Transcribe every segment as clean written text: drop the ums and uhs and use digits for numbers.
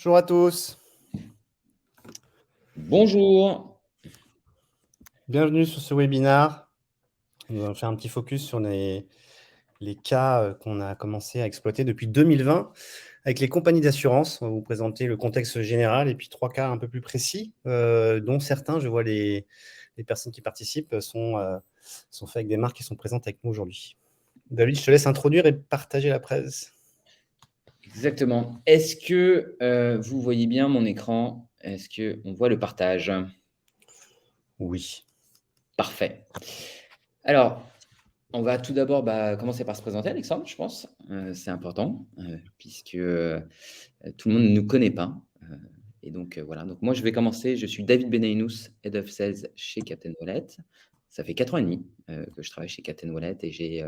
Bonjour à tous, Bonjour. bienvenue sur ce webinaire. Nous allons faire un petit focus sur les cas qu'on a commencé à exploiter depuis 2020 avec les compagnies d'assurance. On va vous présenter le contexte général et puis 3 cas un peu plus précis, dont certains, je vois les personnes qui participent, sont faits avec des marques qui sont présentes avec nous aujourd'hui. David, je te laisse introduire et partager la presse. Exactement. Est-ce que vous voyez bien mon écran? Est-ce qu'on voit le partage? Oui. Parfait. Alors, on va tout d'abord commencer par se présenter, Alexandre, je pense. C'est important, puisque tout le monde ne nous connaît pas. Et donc, voilà. Donc, moi, je vais commencer. Je suis David Benaïnous, Head of Sales chez Captain Wallet. Ça fait 4 ans et demi que je travaille chez Captain Wallet et j'ai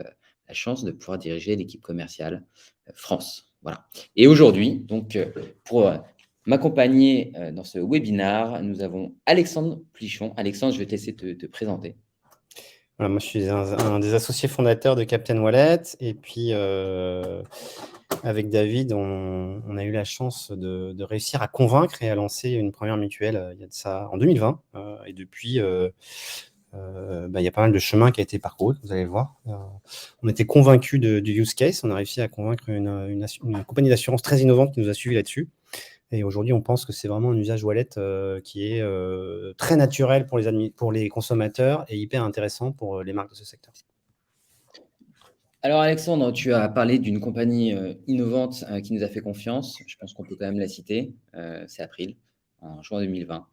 la chance de pouvoir diriger l'équipe commerciale France. Voilà. Et aujourd'hui, donc, pour m'accompagner dans ce webinaire, nous avons Alexandre Plichon. Alexandre, je vais te laisser te présenter. Voilà, moi, je suis un des associés fondateurs de Captain Wallet. Et puis, avec David, on a eu la chance de réussir à convaincre et à lancer une première mutuelle il y a de ça en 2020. Et depuis, il y a pas mal de chemin qui a été parcouru, vous allez le voir. On était convaincus du use case. On a réussi à convaincre une compagnie d'assurance très innovante qui nous a suivis là-dessus. Et aujourd'hui, on pense que c'est vraiment un usage wallet qui est très naturel pour les consommateurs et hyper intéressant pour les marques de ce secteur. Alors Alexandre, tu as parlé d'une compagnie innovante qui nous a fait confiance. Je pense qu'on peut quand même la citer. C'est April, en juin 2020,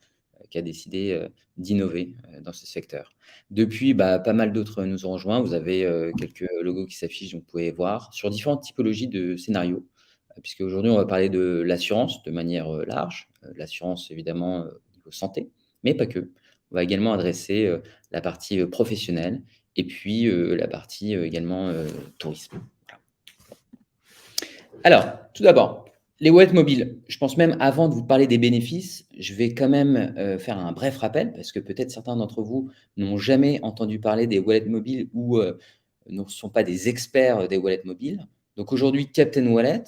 qui a décidé d'innover dans ce secteur. Depuis, pas mal d'autres nous ont rejoints. Vous avez quelques logos qui s'affichent, donc vous pouvez voir, sur différentes typologies de scénarios, puisque aujourd'hui, on va parler de l'assurance de manière large. L'assurance, évidemment, au niveau santé, mais pas que. On va également adresser la partie professionnelle et puis la partie également tourisme. Voilà. Alors, tout d'abord, les wallets mobiles. Je pense même avant de vous parler des bénéfices, je vais quand même faire un bref rappel parce que peut-être certains d'entre vous n'ont jamais entendu parler des wallets mobiles ou ne sont pas des experts des wallets mobiles. Donc aujourd'hui, Captain Wallet,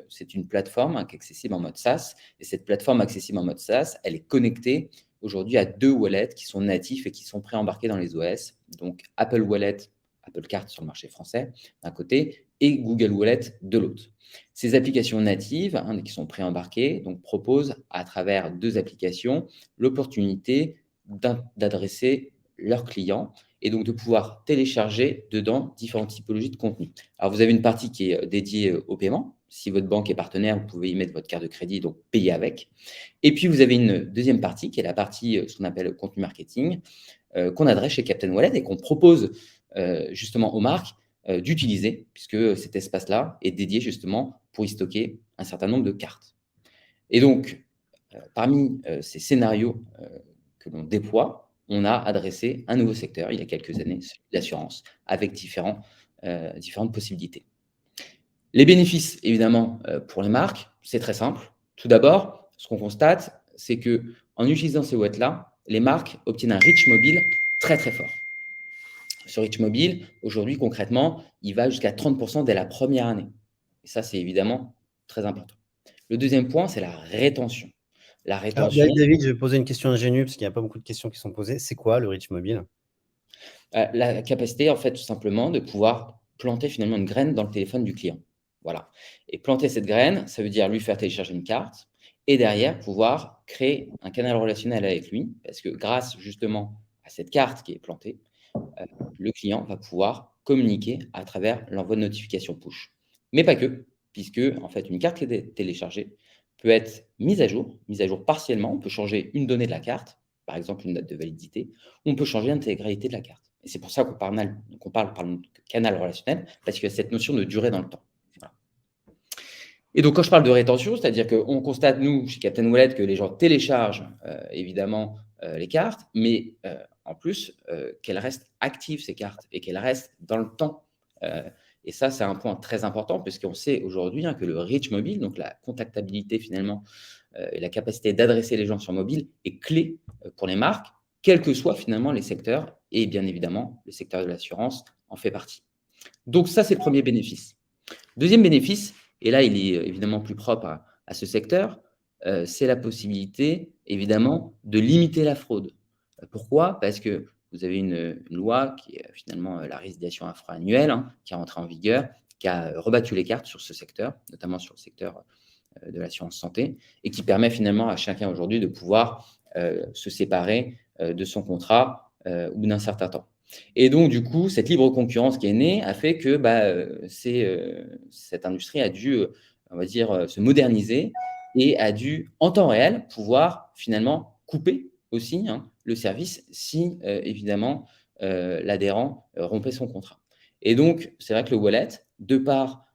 c'est une plateforme qui est accessible en mode SaaS. Et cette plateforme accessible en mode SaaS, elle est connectée aujourd'hui à 2 wallets qui sont natifs et qui sont pré-embarqués dans les OS. Donc Apple Wallet, Apple Card sur le marché français d'un côté et Google Wallet de l'autre. Ces applications natives qui sont pré-embarquées donc, proposent à travers 2 applications l'opportunité d'adresser leurs clients et donc de pouvoir télécharger dedans différentes typologies de contenu. Alors, vous avez une partie qui est dédiée au paiement. Si votre banque est partenaire, vous pouvez y mettre votre carte de crédit, donc payer avec. Et puis, vous avez une deuxième partie qui est la partie, ce qu'on appelle contenu marketing, qu'on adresse chez Captain Wallet et qu'on propose justement aux marques d'utiliser, puisque cet espace-là est dédié justement pour y stocker un certain nombre de cartes. Et donc, parmi ces scénarios que l'on déploie, on a adressé un nouveau secteur il y a quelques années, celui de l'assurance, avec différentes possibilités. Les bénéfices, évidemment, pour les marques, c'est très simple. Tout d'abord, ce qu'on constate, c'est qu'en utilisant ces wallets-là, les marques obtiennent un reach mobile très, très fort. Ce reach mobile, aujourd'hui, concrètement, il va jusqu'à 30% dès la première année. Et ça, c'est évidemment très important. Le deuxième point, c'est la rétention. La Alors, rétention, David, je vais poser une question ingénue parce qu'il n'y a pas beaucoup de questions qui sont posées. C'est quoi le Reach Mobile? la capacité, en fait, tout simplement, de pouvoir planter finalement une graine dans le téléphone du client. Voilà. Et planter cette graine, ça veut dire lui faire télécharger une carte et derrière pouvoir créer un canal relationnel avec lui parce que grâce justement à cette carte qui est plantée, le client va pouvoir communiquer à travers l'envoi de notifications push. Mais pas que, puisque en fait, une carte qui est téléchargée peut être mise à jour partiellement. On peut changer une donnée de la carte, par exemple une date de validité, ou on peut changer l'intégralité de la carte. Et c'est pour ça qu'on parle de canal relationnel, parce qu'il y a cette notion de durée dans le temps. Voilà. Et donc, quand je parle de rétention, c'est-à-dire qu'on constate, nous, chez Captain Wallet, que les gens téléchargent évidemment les cartes, mais en plus, qu'elles restent actives, ces cartes, et qu'elles restent dans le temps. Et ça, c'est un point très important, puisqu'on sait aujourd'hui que le reach mobile, donc la contactabilité finalement, et la capacité d'adresser les gens sur mobile est clé pour les marques, quels que soient finalement les secteurs, et bien évidemment, le secteur de l'assurance en fait partie. Donc ça, c'est le premier bénéfice. Deuxième bénéfice, et là, il est évidemment plus propre à ce secteur, c'est la possibilité, évidemment, de limiter la fraude. Pourquoi? Parce que vous avez une loi qui est finalement la résiliation infra-annuelle, hein, qui est entrée en vigueur, qui a rebattu les cartes sur ce secteur, notamment sur le secteur de l'assurance santé, et qui permet finalement à chacun aujourd'hui de pouvoir se séparer de son contrat au bout d'un certain temps. Et donc, du coup, cette libre concurrence qui est née a fait que cette industrie a dû, on va dire, se moderniser et a dû, en temps réel, pouvoir finalement couper aussi, hein, le service si, évidemment, l'adhérent rompait son contrat. Et donc, c'est vrai que le wallet, de par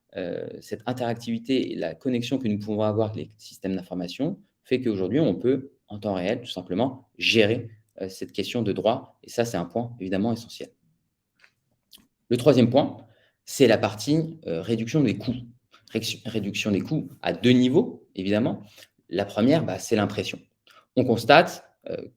cette interactivité et la connexion que nous pouvons avoir avec les systèmes d'information, fait qu'aujourd'hui, on peut, en temps réel, tout simplement, gérer cette question de droit. Et ça, c'est un point évidemment essentiel. Le troisième point, c'est la partie réduction des coûts. Réduction des coûts à deux niveaux, évidemment. La première, c'est l'impression. On constate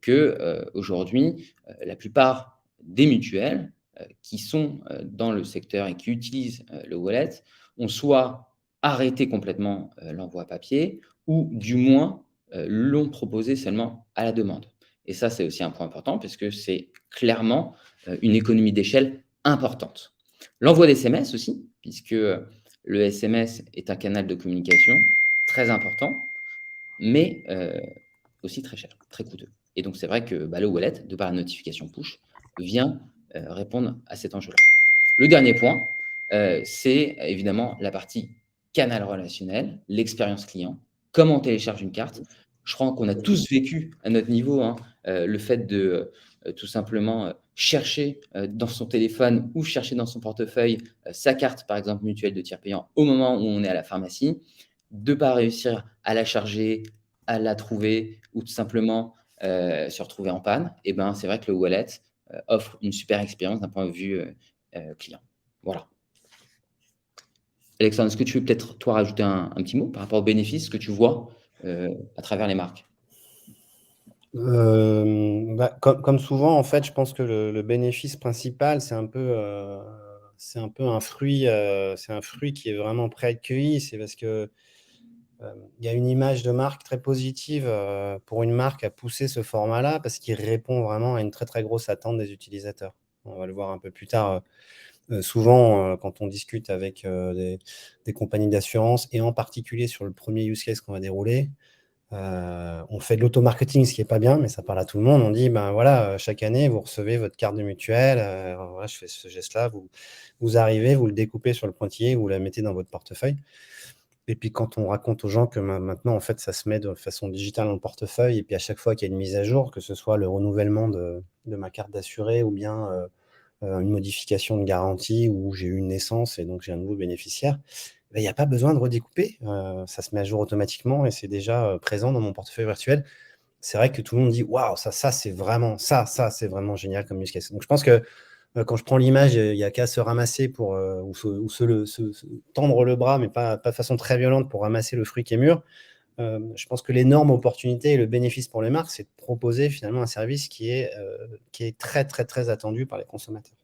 qu'aujourd'hui, la plupart des mutuelles qui sont dans le secteur et qui utilisent le wallet ont soit arrêté complètement l'envoi papier ou du moins l'ont proposé seulement à la demande. Et ça, c'est aussi un point important puisque c'est clairement une économie d'échelle importante. L'envoi d'SMS aussi, puisque le SMS est un canal de communication très important, mais aussi très cher, très coûteux. Et donc, c'est vrai que le wallet, de par la notification push, vient répondre à cet enjeu-là. Le dernier point, c'est évidemment la partie canal relationnel, l'expérience client, comment on télécharge une carte. Je crois qu'on a tous vécu à notre niveau le fait de tout simplement chercher dans son téléphone ou chercher dans son portefeuille sa carte, par exemple, mutuelle de tiers payant au moment où on est à la pharmacie, de ne pas réussir à la charger, à la trouver ou tout simplement se retrouver en panne. Et ben, c'est vrai que le wallet offre une super expérience d'un point de vue client. Voilà. Alexandre, est-ce que tu veux peut-être, toi, rajouter un petit mot par rapport aux bénéfices que tu vois à travers les marques? Comme souvent, en fait, je pense que le bénéfice principal, c'est un peu un fruit qui est vraiment prêt à être cueilli. C'est parce que il y a une image de marque très positive pour une marque à pousser ce format-là parce qu'il répond vraiment à une très, très grosse attente des utilisateurs. On va le voir un peu plus tard. Souvent, quand on discute avec des compagnies d'assurance et en particulier sur le premier use case qu'on va dérouler, on fait de l'auto-marketing, ce qui n'est pas bien, mais ça parle à tout le monde. On dit, ben voilà, chaque année, vous recevez votre carte de mutuelle. Voilà, je fais ce geste-là. Vous arrivez, vous le découpez sur le pointillé, vous la mettez dans votre portefeuille. Et puis, quand on raconte aux gens que maintenant, en fait, ça se met de façon digitale dans le portefeuille, et puis à chaque fois qu'il y a une mise à jour, que ce soit le renouvellement de ma carte d'assuré ou bien une modification de garantie où j'ai eu une naissance et donc j'ai un nouveau bénéficiaire, il n'y a pas besoin de redécouper. Ça se met à jour automatiquement et c'est déjà présent dans mon portefeuille virtuel. C'est vrai que tout le monde dit waouh, ça c'est vraiment c'est vraiment génial comme use case. Donc je pense que quand je prends l'image, il n'y a qu'à se ramasser pour ou se tendre le bras, mais pas de façon très violente pour ramasser le fruit qui est mûr. Je pense que l'énorme opportunité et le bénéfice pour les marques, c'est de proposer finalement un service qui est très, très, très attendu par les consommateurs.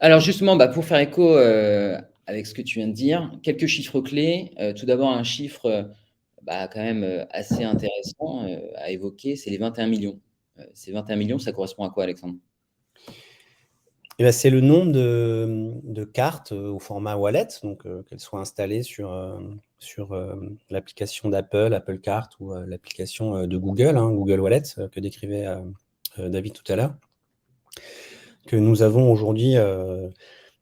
Alors justement, pour faire écho avec ce que tu viens de dire, quelques chiffres clés. Tout d'abord, un chiffre quand même assez intéressant à évoquer, c'est les 21 millions. Ces 21 millions, ça correspond à quoi, Alexandre? Et ben, c'est le nombre de cartes au format wallet, donc qu'elles soient installées sur l'application d'Apple, Apple Card ou l'application de Google, Google Wallet, que décrivait David tout à l'heure, que nous avons aujourd'hui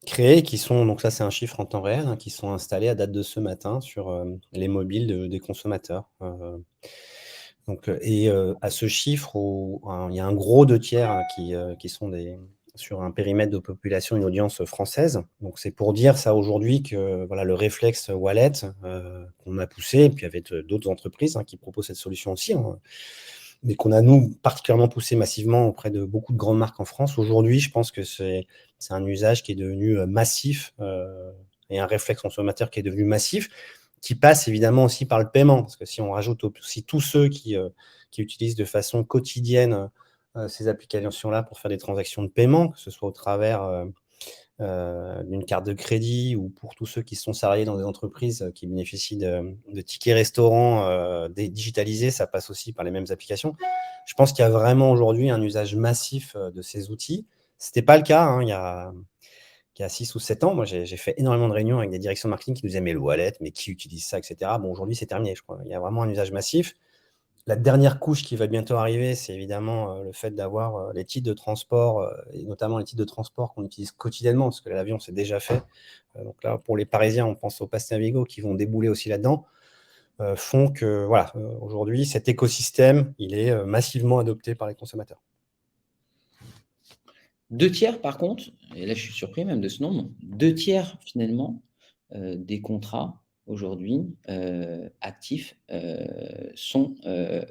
créé, qui sont, donc ça c'est un chiffre en temps réel, qui sont installés à date de ce matin sur les mobiles des consommateurs. Et à ce chiffre, il y a un gros 2 tiers qui sont sur un périmètre de population, une audience française. Donc c'est pour dire ça aujourd'hui que voilà, le réflexe wallet qu'on a poussé, et puis avec d'autres entreprises qui proposent cette solution aussi, mais qu'on a nous particulièrement poussé massivement auprès de beaucoup de grandes marques en France. Aujourd'hui, je pense que c'est un usage qui est devenu massif et un réflexe consommateur qui est devenu massif, qui passe évidemment aussi par le paiement, parce que si on rajoute aussi tous ceux qui utilisent de façon quotidienne ces applications-là pour faire des transactions de paiement, que ce soit au travers d'une carte de crédit, ou pour tous ceux qui sont salariés dans des entreprises qui bénéficient de tickets restaurants digitalisés, ça passe aussi par les mêmes applications. Je pense qu'il y a vraiment aujourd'hui un usage massif de ces outils. Ce n'était pas le cas il y a 6 ou 7 ans. Moi, j'ai fait énormément de réunions avec des directions marketing qui nous disaient « mais le wallet, mais qui utilise ça, etc. » Bon, aujourd'hui, c'est terminé, je crois. Il y a vraiment un usage massif. La dernière couche qui va bientôt arriver, c'est évidemment le fait d'avoir les titres de transport, et notamment les titres de transport qu'on utilise quotidiennement, parce que l'avion, c'est déjà fait. Donc là, pour les Parisiens, on pense aux Pass Navigo qui vont débouler aussi là-dedans, font que, voilà, aujourd'hui, cet écosystème, il est massivement adopté par les consommateurs. 2 tiers par contre, et là je suis surpris même de ce nombre, 2 tiers finalement, des contrats aujourd'hui, actifs, sont,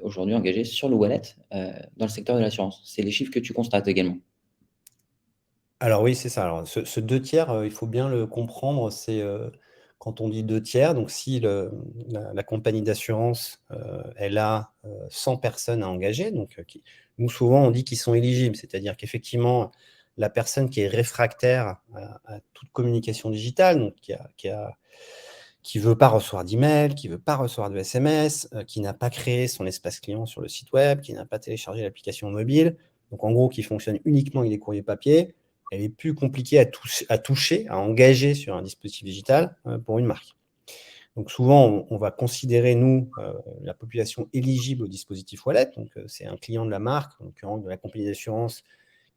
aujourd'hui engagés sur le wallet, dans le secteur de l'assurance. C'est les chiffres que tu constates également? Alors oui, c'est ça. Alors ce 2 tiers, il faut bien le comprendre, c'est, quand on dit 2 tiers, donc si la compagnie d'assurance, elle a, 100 personnes à engager, donc nous souvent on dit qu'ils sont éligibles. C'est-à-dire qu'effectivement, la personne qui est réfractaire à toute communication digitale, donc qui veut pas recevoir d'email, qui veut pas recevoir de SMS, qui n'a pas créé son espace client sur le site web, qui n'a pas téléchargé l'application mobile, donc en gros qui fonctionne uniquement avec des courriers papier, elle est plus compliquée à toucher, à engager sur un dispositif digital, pour une marque. Donc souvent, on va considérer, nous, la population éligible au dispositif wallet, donc c'est un client de la marque, en l'occurrence de la compagnie d'assurance,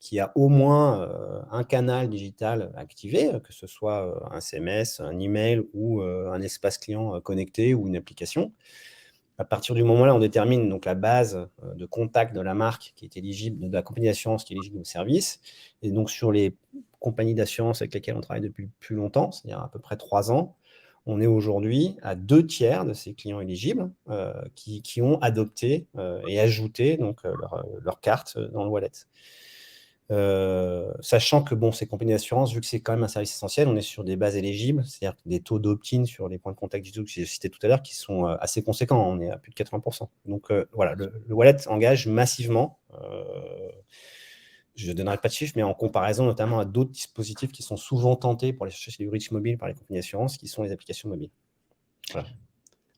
qui a au moins un canal digital activé, que ce soit un SMS, un email ou un espace client connecté ou une application. À partir du moment-là, on détermine donc la base de contact de la marque qui est éligible, de la compagnie d'assurance qui est éligible au service. Et donc, sur les compagnies d'assurance avec lesquelles on travaille depuis plus longtemps, c'est-à-dire à peu près 3 ans, on est aujourd'hui à 2 tiers de ces clients éligibles qui ont adopté et ajouté donc, leur carte dans le wallet. Sachant que bon, ces compagnies d'assurance, vu que c'est quand même un service essentiel, on est sur des bases éligibles, c'est-à-dire des taux d'opt-in sur les points de contact digitaux que j'ai cités tout à l'heure qui sont assez conséquents. On est à plus de 80%. Donc voilà, le wallet engage massivement. Je ne donnerai pas de chiffres, mais en comparaison notamment à d'autres dispositifs qui sont souvent tentés pour aller chercher chez du Rich Mobile par les compagnies d'assurance, qui sont les applications mobiles. Voilà.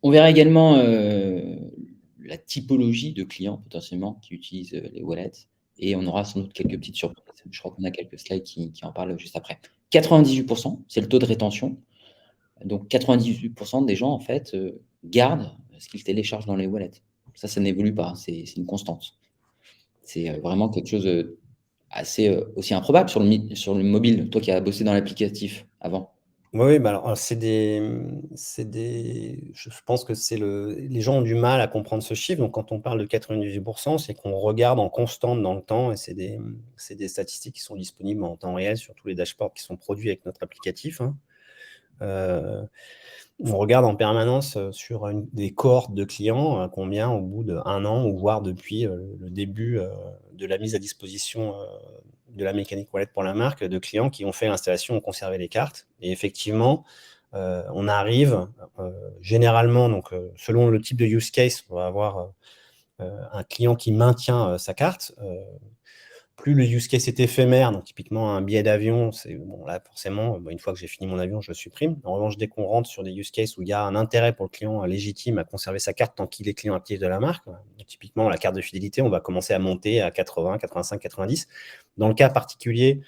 On verra également, la typologie de clients potentiellement qui utilisent, les wallets et on aura sans doute quelques petites surprises. Je crois qu'on a quelques slides qui en parlent juste après. 98%, c'est le taux de rétention. Donc 98% des gens en fait, gardent ce qu'ils téléchargent dans les wallets. Ça n'évolue pas, c'est une constante. C'est, vraiment quelque chose, assez, aussi improbable sur le mobile, toi qui as bossé dans l'applicatif avant. Oui, bah, alors je pense que les gens ont du mal à comprendre ce chiffre. Donc quand on parle de 98%, c'est qu'on regarde en constante dans le temps et c'est des statistiques qui sont disponibles en temps réel sur tous les dashboards qui sont produits avec notre applicatif, hein. On regarde en permanence, sur des cohortes de clients, combien au bout d'1 an ou voire depuis, le début, de la mise à disposition, de la mécanique wallet pour la marque, de clients qui ont fait l'installation, ont conservé les cartes. Et effectivement, on arrive, généralement donc, selon le type de use case, on va avoir, un client qui maintient, sa carte. Plus le use case est éphémère, donc typiquement un billet d'avion, c'est bon là forcément, une fois que j'ai fini mon avion, je le supprime. En revanche, dès qu'on rentre sur des use cases où il y a un intérêt pour le client légitime à conserver sa carte tant qu'il est client actif de la marque, typiquement la carte de fidélité, on va commencer à monter à 80, 85, 90. Dans le cas particulier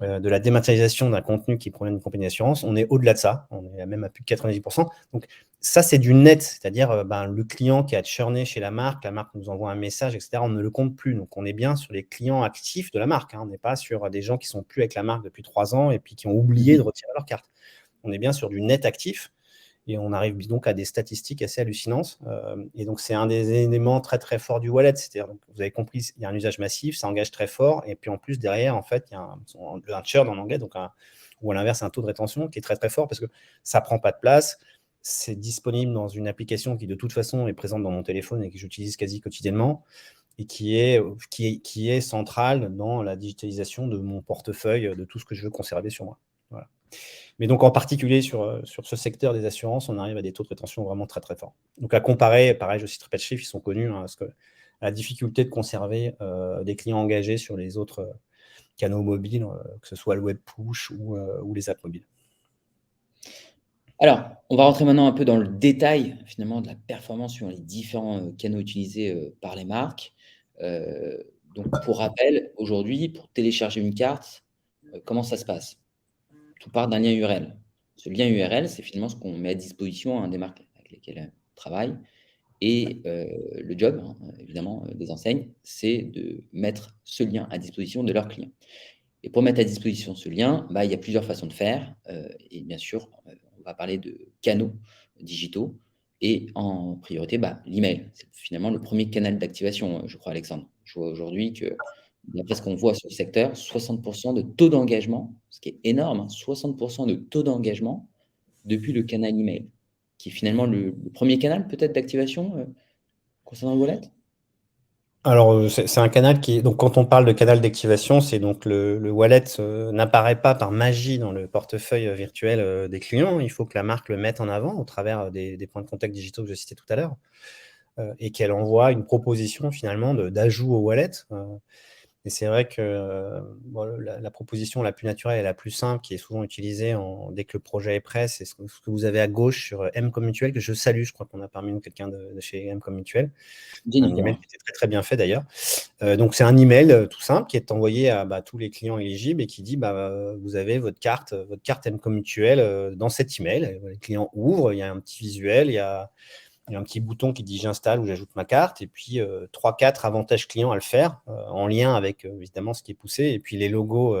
de la dématérialisation d'un contenu qui provient d'une compagnie d'assurance, on est au-delà de ça, on est même à plus de 90%. Donc ça, c'est du net, c'est-à-dire le client qui a churné chez la marque nous envoie un message, etc. On ne le compte plus. Donc on est bien sur les clients actifs de la marque, hein. On n'est pas sur des gens qui sont plus avec la marque depuis 3 ans et puis qui ont oublié de retirer leur carte. On est bien sur du net actif. Et on arrive donc à des statistiques assez hallucinantes. Et donc, c'est un des éléments très, très forts du wallet. C'est-à-dire, donc, vous avez compris, il y a un usage massif, ça engage très fort. Et puis, en plus, derrière, en fait, il y a un churn en anglais, donc ou à l'inverse, un taux de rétention qui est très, très fort parce que ça ne prend pas de place. C'est disponible dans une application qui, de toute façon, est présente dans mon téléphone et que j'utilise quasi quotidiennement et qui est centrale dans la digitalisation de mon portefeuille, de tout ce que je veux conserver sur moi. Voilà. Mais donc, en particulier sur ce secteur des assurances, on arrive à des taux de rétention vraiment très, très forts. Donc, à comparer, pareil, je citerai pas de chiffres, ils sont connus, hein, parce que la difficulté de conserver des clients engagés sur les autres canaux mobiles, que ce soit le web push ou les apps mobiles. Alors, on va rentrer maintenant un peu dans le détail, finalement, de la performance sur les différents, canaux utilisés, par les marques. Donc pour rappel, aujourd'hui, pour télécharger une carte, comment ça se passe? Tout part d'un lien URL. Ce lien URL, c'est finalement ce qu'on met à disposition, hein, des marques avec lesquelles on travaille et le job, hein, évidemment, des enseignes, c'est de mettre ce lien à disposition de leurs clients. Et pour mettre à disposition ce lien, bah, il y a plusieurs façons de faire, et bien sûr, on va parler de canaux digitaux et en priorité, bah, l'email. C'est finalement le premier canal d'activation, je crois, Alexandre. Je vois aujourd'hui que, d'après ce qu'on voit sur le secteur, 60 de taux d'engagement, ce qui est énorme, hein, 60 de taux d'engagement depuis le canal email, qui est finalement le 1er canal peut-être d'activation, concernant le wallet? Alors, c'est un canal qui est donc quand on parle de canal d'activation, c'est donc le wallet, n'apparaît pas par magie dans le portefeuille, virtuel, des clients. Il faut que la marque le mette en avant au travers, des points de contact digitaux que je citais tout à l'heure, et qu'elle envoie une proposition finalement d'ajout au wallet, et c'est vrai que bon, la proposition la plus naturelle et la plus simple, qui est souvent utilisée dès que le projet est prêt, c'est ce que vous avez à gauche sur M-Comme Mutuel, que je salue. Je crois qu'on a parmi nous quelqu'un de chez M-Comme Mutuel. Un Jennifer. email qui était très très bien fait d'ailleurs. Donc c'est un email tout simple qui est envoyé à tous les clients éligibles et qui dit vous avez votre carte M-Comme Mutuel dans cet email. Les clients ouvrent, il y a un petit visuel, il y a un petit bouton qui dit j'installe ou j'ajoute ma carte, et puis 3-4 avantages clients à le faire, en lien avec évidemment ce qui est poussé, et puis les logos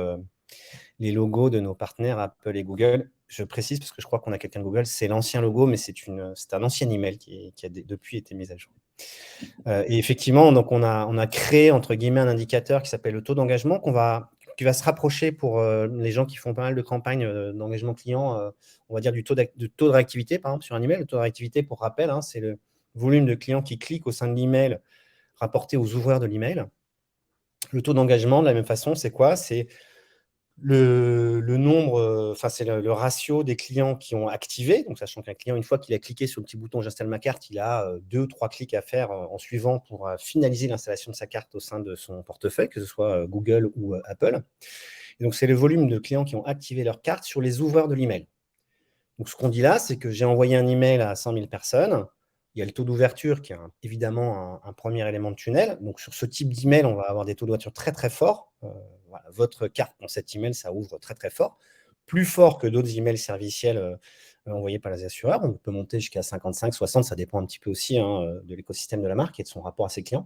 de nos partenaires Apple et Google. Je précise parce que je crois qu'on a quelqu'un de Google, c'est l'ancien logo, mais c'est un ancien email qui a depuis été mis à jour. Et effectivement, donc on a créé entre guillemets un indicateur qui s'appelle le taux d'engagement qui va se rapprocher pour les gens qui font pas mal de campagnes d'engagement client, on va dire du taux de réactivité, par exemple, sur un email. Le taux de réactivité, pour rappel, hein, c'est le volume de clients qui cliquent au sein de l'email rapporté aux ouvreurs de l'email. Le taux d'engagement, de la même façon, c'est quoi? C'est le nombre, enfin, c'est le ratio des clients qui ont activé. Donc, sachant qu'un client, une fois qu'il a cliqué sur le petit bouton j'installe ma carte, il a 2 ou 3 clics à faire en suivant pour finaliser l'installation de sa carte au sein de son portefeuille, que ce soit Google ou Apple. Et donc, c'est le volume de clients qui ont activé leur carte sur les ouvreurs de l'email. Donc, ce qu'on dit là, c'est que j'ai envoyé un email à 100 000 personnes. Il y a le taux d'ouverture qui est évidemment un premier élément de tunnel. Donc, sur ce type d'email, on va avoir des taux d'ouverture très, très forts. Voilà, votre carte dans cet email, ça ouvre très, très fort. Plus fort que d'autres emails serviciels envoyés par les assureurs. On peut monter jusqu'à 55, 60, ça dépend un petit peu aussi de l'écosystème de la marque et de son rapport à ses clients.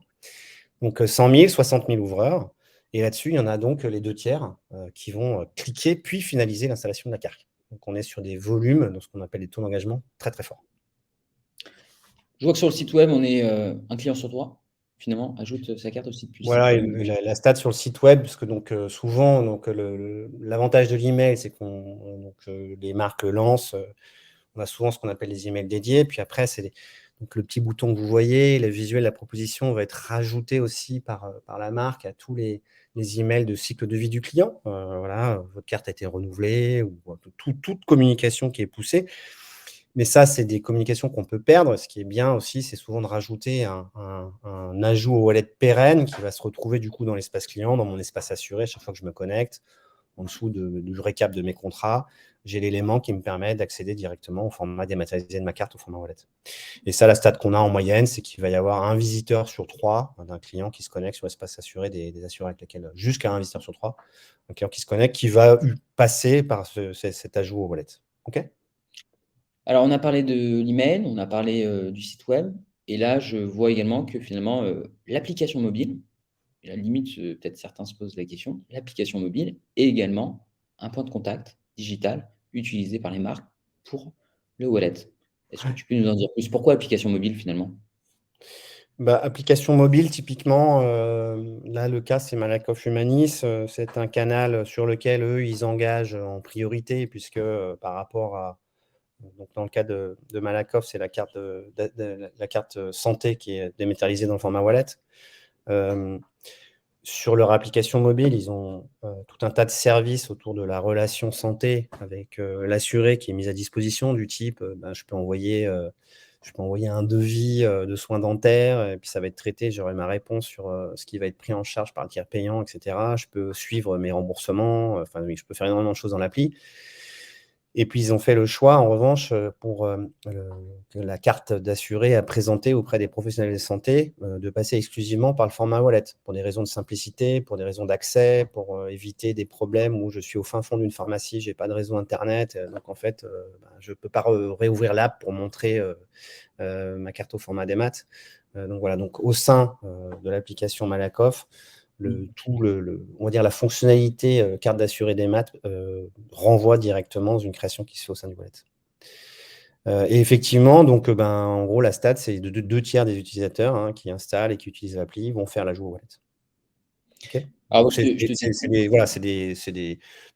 Donc, 100 000, 60 000 ouvreurs. Et là-dessus, il y en a donc les 2 tiers qui vont cliquer puis finaliser l'installation de la carte. Donc, on est sur des volumes, dans ce qu'on appelle des taux d'engagement très, très forts. Je vois que sur le site web, on est, un client sur 3, finalement, ajoute sa carte aussi depuis le site Voilà, web. et la stat sur le site web, parce que donc, souvent, donc, l'avantage de l'email, c'est qu'on les marques lancent, on a souvent ce qu'on appelle les emails dédiés. Puis après, c'est donc le petit bouton que vous voyez, le visuel, la proposition va être rajouté aussi par la marque à tous les emails de cycle de vie du client. Voilà, votre carte a été renouvelée, ou toute communication qui est poussée. Mais ça, c'est des communications qu'on peut perdre. Ce qui est bien aussi, c'est souvent de rajouter un ajout au wallet pérenne qui va se retrouver du coup dans l'espace client, dans mon espace assuré, chaque fois que je me connecte. En dessous du récap de mes contrats, j'ai l'élément qui me permet d'accéder directement au format dématérialisé de ma carte, au format wallet. Et ça, la stat qu'on a en moyenne, c'est qu'il va y avoir un visiteur sur 3 d'un client qui se connecte sur l'espace assuré des assureurs avec lesquels, jusqu'à un visiteur sur 3, un client qui se connecte, qui va passer par cet ajout au wallet. OK ? Alors, on a parlé de l'email, on a parlé, du site web et là, je vois également que finalement, l'application mobile, et à la limite, peut-être certains se posent la question, l'application mobile est également un point de contact digital utilisé par les marques pour le wallet. Est-ce que tu peux nous en dire plus? Pourquoi application mobile finalement? Application mobile, typiquement, là, le cas, c'est Malakoff Humanis. C'est un canal sur lequel, eux, ils engagent en priorité, puisque par rapport à, donc dans le cas de Malakoff, c'est la carte, la carte santé qui est dématérialisée dans le format wallet. Sur leur application mobile, ils ont tout un tas de services autour de la relation santé avec l'assuré qui est mis à disposition, du type, je peux envoyer je peux envoyer un devis de soins dentaires, et puis ça va être traité, j'aurai ma réponse sur ce qui va être pris en charge par le tiers payant, etc. Je peux suivre mes remboursements, enfin oui, je peux faire énormément de choses dans l'appli. Et puis ils ont fait le choix, en revanche, pour la carte d'assuré à présenter auprès des professionnels de santé, de passer exclusivement par le format wallet, pour des raisons de simplicité, pour des raisons d'accès, pour éviter des problèmes où je suis au fin fond d'une pharmacie, j'ai pas de réseau internet, donc en fait, je peux pas réouvrir l'app pour montrer ma carte au format des maths. Donc voilà, donc au sein de l'application Malakoff, on va dire la fonctionnalité carte d'assuré des maths renvoie directement dans une création qui se fait au sein du wallet. Et effectivement, donc, en gros, la stat, c'est deux tiers des utilisateurs qui installent et qui utilisent l'appli vont faire l'ajout au wallet. OK. Alors, Donc, je te dis, voilà,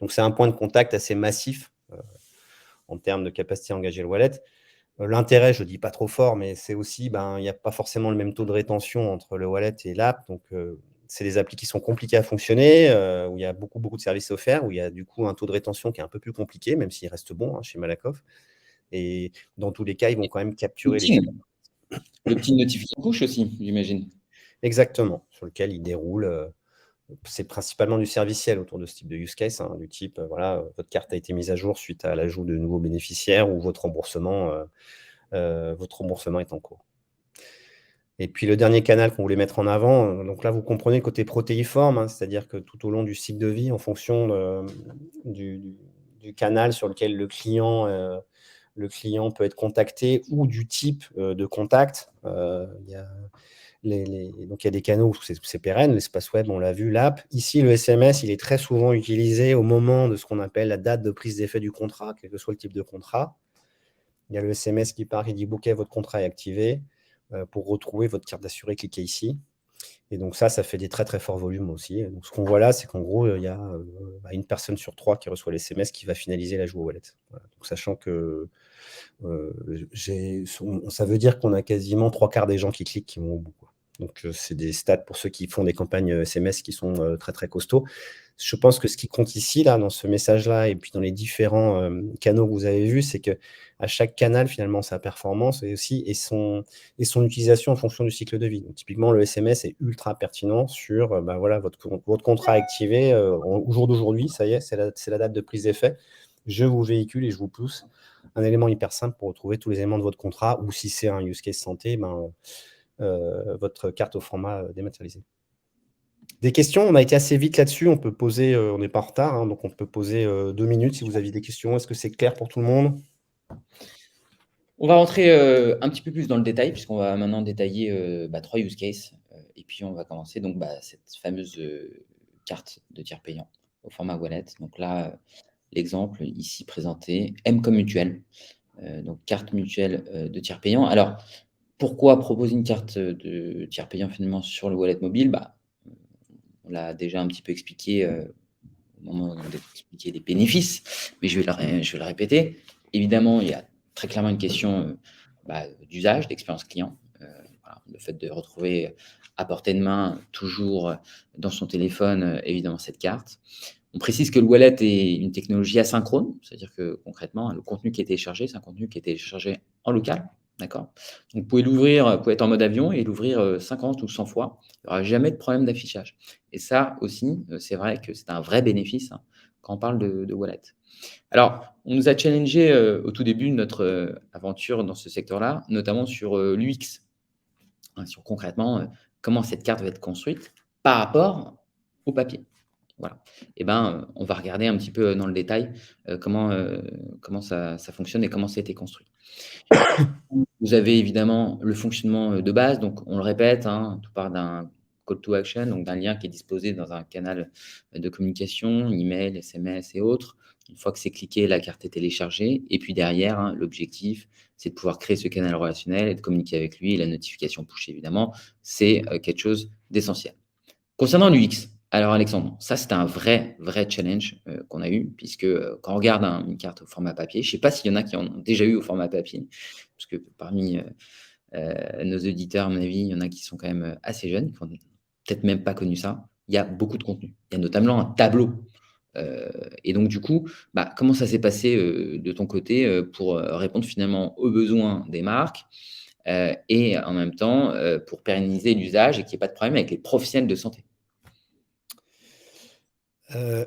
donc c'est un point de contact assez massif en termes de capacité à engager le wallet. L'intérêt, je ne dis pas trop fort, mais c'est aussi, il n'y a pas forcément le même taux de rétention entre le wallet et l'app. Donc, c'est des applis qui sont compliquées à fonctionner, où il y a beaucoup, beaucoup de services offerts, où il y a du coup un taux de rétention qui est un peu plus compliqué, même s'il reste bon chez Malakoff. Et dans tous les cas, ils vont quand même capturer les... le petit notification push aussi, j'imagine. Exactement, sur lequel ils déroulent. C'est principalement du serviciel autour de ce type de use case, du type, voilà, votre carte a été mise à jour suite à l'ajout de nouveaux bénéficiaires ou votre remboursement est en cours. Et puis le dernier canal qu'on voulait mettre en avant, donc là vous comprenez le côté protéiforme, c'est-à-dire que tout au long du cycle de vie, en fonction du canal sur lequel le client peut être contacté ou du type de contact, il y a des canaux où c'est pérenne, l'espace web, on l'a vu, l'app. Ici, le SMS, il est très souvent utilisé au moment de ce qu'on appelle la date de prise d'effet du contrat, quel que soit le type de contrat. Il y a le SMS qui part, il dit « OK, votre contrat est activé ». Pour retrouver votre carte d'assuré, cliquez ici. Et donc ça fait des très très forts volumes aussi. Donc ce qu'on voit là, c'est qu'en gros, il y a une personne sur 3 qui reçoit l'SMS qui va finaliser l'ajout au wallet. Voilà. Donc sachant que ça veut dire qu'on a quasiment 3/4 des gens qui cliquent qui vont au bout, quoi. Donc c'est des stats pour ceux qui font des campagnes SMS qui sont très très costauds. Je pense que ce qui compte ici, là, dans ce message-là, et puis dans les différents canaux que vous avez vus, c'est que à chaque canal, finalement, sa performance et son utilisation en fonction du cycle de vie. Donc, typiquement, le SMS est ultra pertinent sur voilà, votre contrat activé au jour d'aujourd'hui, ça y est, c'est la date de prise d'effet. Je vous véhicule et je vous pousse un élément hyper simple pour retrouver tous les éléments de votre contrat, ou si c'est un use case santé, votre carte au format dématérialisé. Des questions, on a été assez vite là-dessus, on peut poser, on n'est pas en retard, donc on peut poser 2 minutes si vous aviez des questions. Est-ce que c'est clair pour tout le monde? On va rentrer un petit peu plus dans le détail, puisqu'on va maintenant détailler 3 use cases. Et puis, on va commencer donc cette fameuse carte de tiers payant au format wallet. Donc là, l'exemple ici présenté, M comme mutuelle. Donc, carte mutuelle de tiers payant. Alors, pourquoi proposer une carte de tiers payant finalement sur le wallet mobile? On l'a déjà un petit peu expliqué au moment d'expliquer les bénéfices, mais je vais le répéter. Évidemment, il y a très clairement une question d'usage, d'expérience client. Voilà, le fait de retrouver à portée de main, toujours dans son téléphone, évidemment, cette carte. On précise que le wallet est une technologie asynchrone, c'est-à-dire que concrètement, le contenu qui est téléchargé, c'est un contenu qui est téléchargé en local. D'accord. Donc, vous pouvez l'ouvrir, vous pouvez être en mode avion et l'ouvrir 50 ou 100 fois. Il n'y aura jamais de problème d'affichage. Et ça aussi, c'est vrai que c'est un vrai bénéfice quand on parle de wallet. Alors, on nous a challengé au tout début de notre aventure dans ce secteur-là, notamment sur l'UX, sur concrètement comment cette carte va être construite par rapport au papier. Voilà. Et on va regarder un petit peu dans le détail comment ça fonctionne et comment ça a été construit. Vous avez évidemment le fonctionnement de base, donc on le répète, tout part d'un call to action, donc d'un lien qui est disposé dans un canal de communication, email, SMS et autres. Une fois que c'est cliqué, la carte est téléchargée. Et puis derrière, l'objectif, c'est de pouvoir créer ce canal relationnel et de communiquer avec lui. Et la notification push, évidemment, c'est quelque chose d'essentiel. Concernant l'UX, alors Alexandre, ça c'était un vrai challenge qu'on a eu, puisque quand on regarde une carte au format papier, je ne sais pas s'il y en a qui en ont déjà eu au format papier, parce que parmi nos auditeurs, à mon avis, il y en a qui sont quand même assez jeunes, qui n'ont peut-être même pas connu ça. Il y a beaucoup de contenu. Il y a notamment un tableau Et donc du coup, comment ça s'est passé, de ton côté, pour, répondre finalement aux besoins des marques, et en même temps, pour pérenniser l'usage et qu'il y ait pas de problème avec les professionnels de santé? Euh,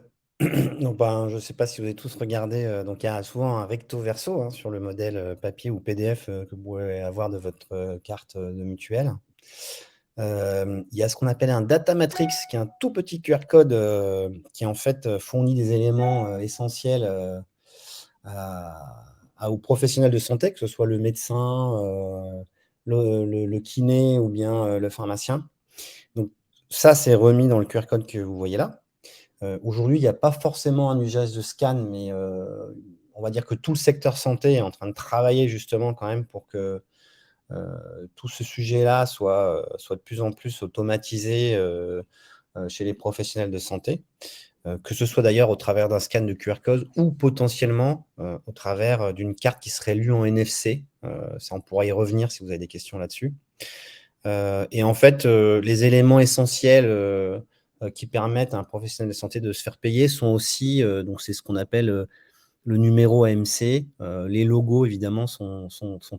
donc, je ne sais pas si vous avez tous regardé, donc il y a souvent un recto verso hein, sur le modèle papier ou PDF que vous pouvez avoir de votre carte de mutuelle. Il y a ce qu'on appelle un data matrix, qui est un tout petit QR code qui en fait fournit des éléments essentiels aux professionnels de santé, que ce soit le médecin, le kiné ou bien le pharmacien. Donc ça, c'est remis dans le QR code que vous voyez là. Aujourd'hui, il n'y a pas forcément un usage de scan, mais on va dire que tout le secteur santé est en train de travailler justement quand même pour que tout ce sujet-là soit de plus en plus automatisé chez les professionnels de santé, que ce soit d'ailleurs au travers d'un scan de QR code ou potentiellement au travers d'une carte qui serait lue en NFC. Ça, on pourra y revenir si vous avez des questions là-dessus. Et en fait, les éléments essentiels qui permettent à un professionnel de santé de se faire payer sont aussi, donc c'est ce qu'on appelle le numéro AMC. Les logos, évidemment, sont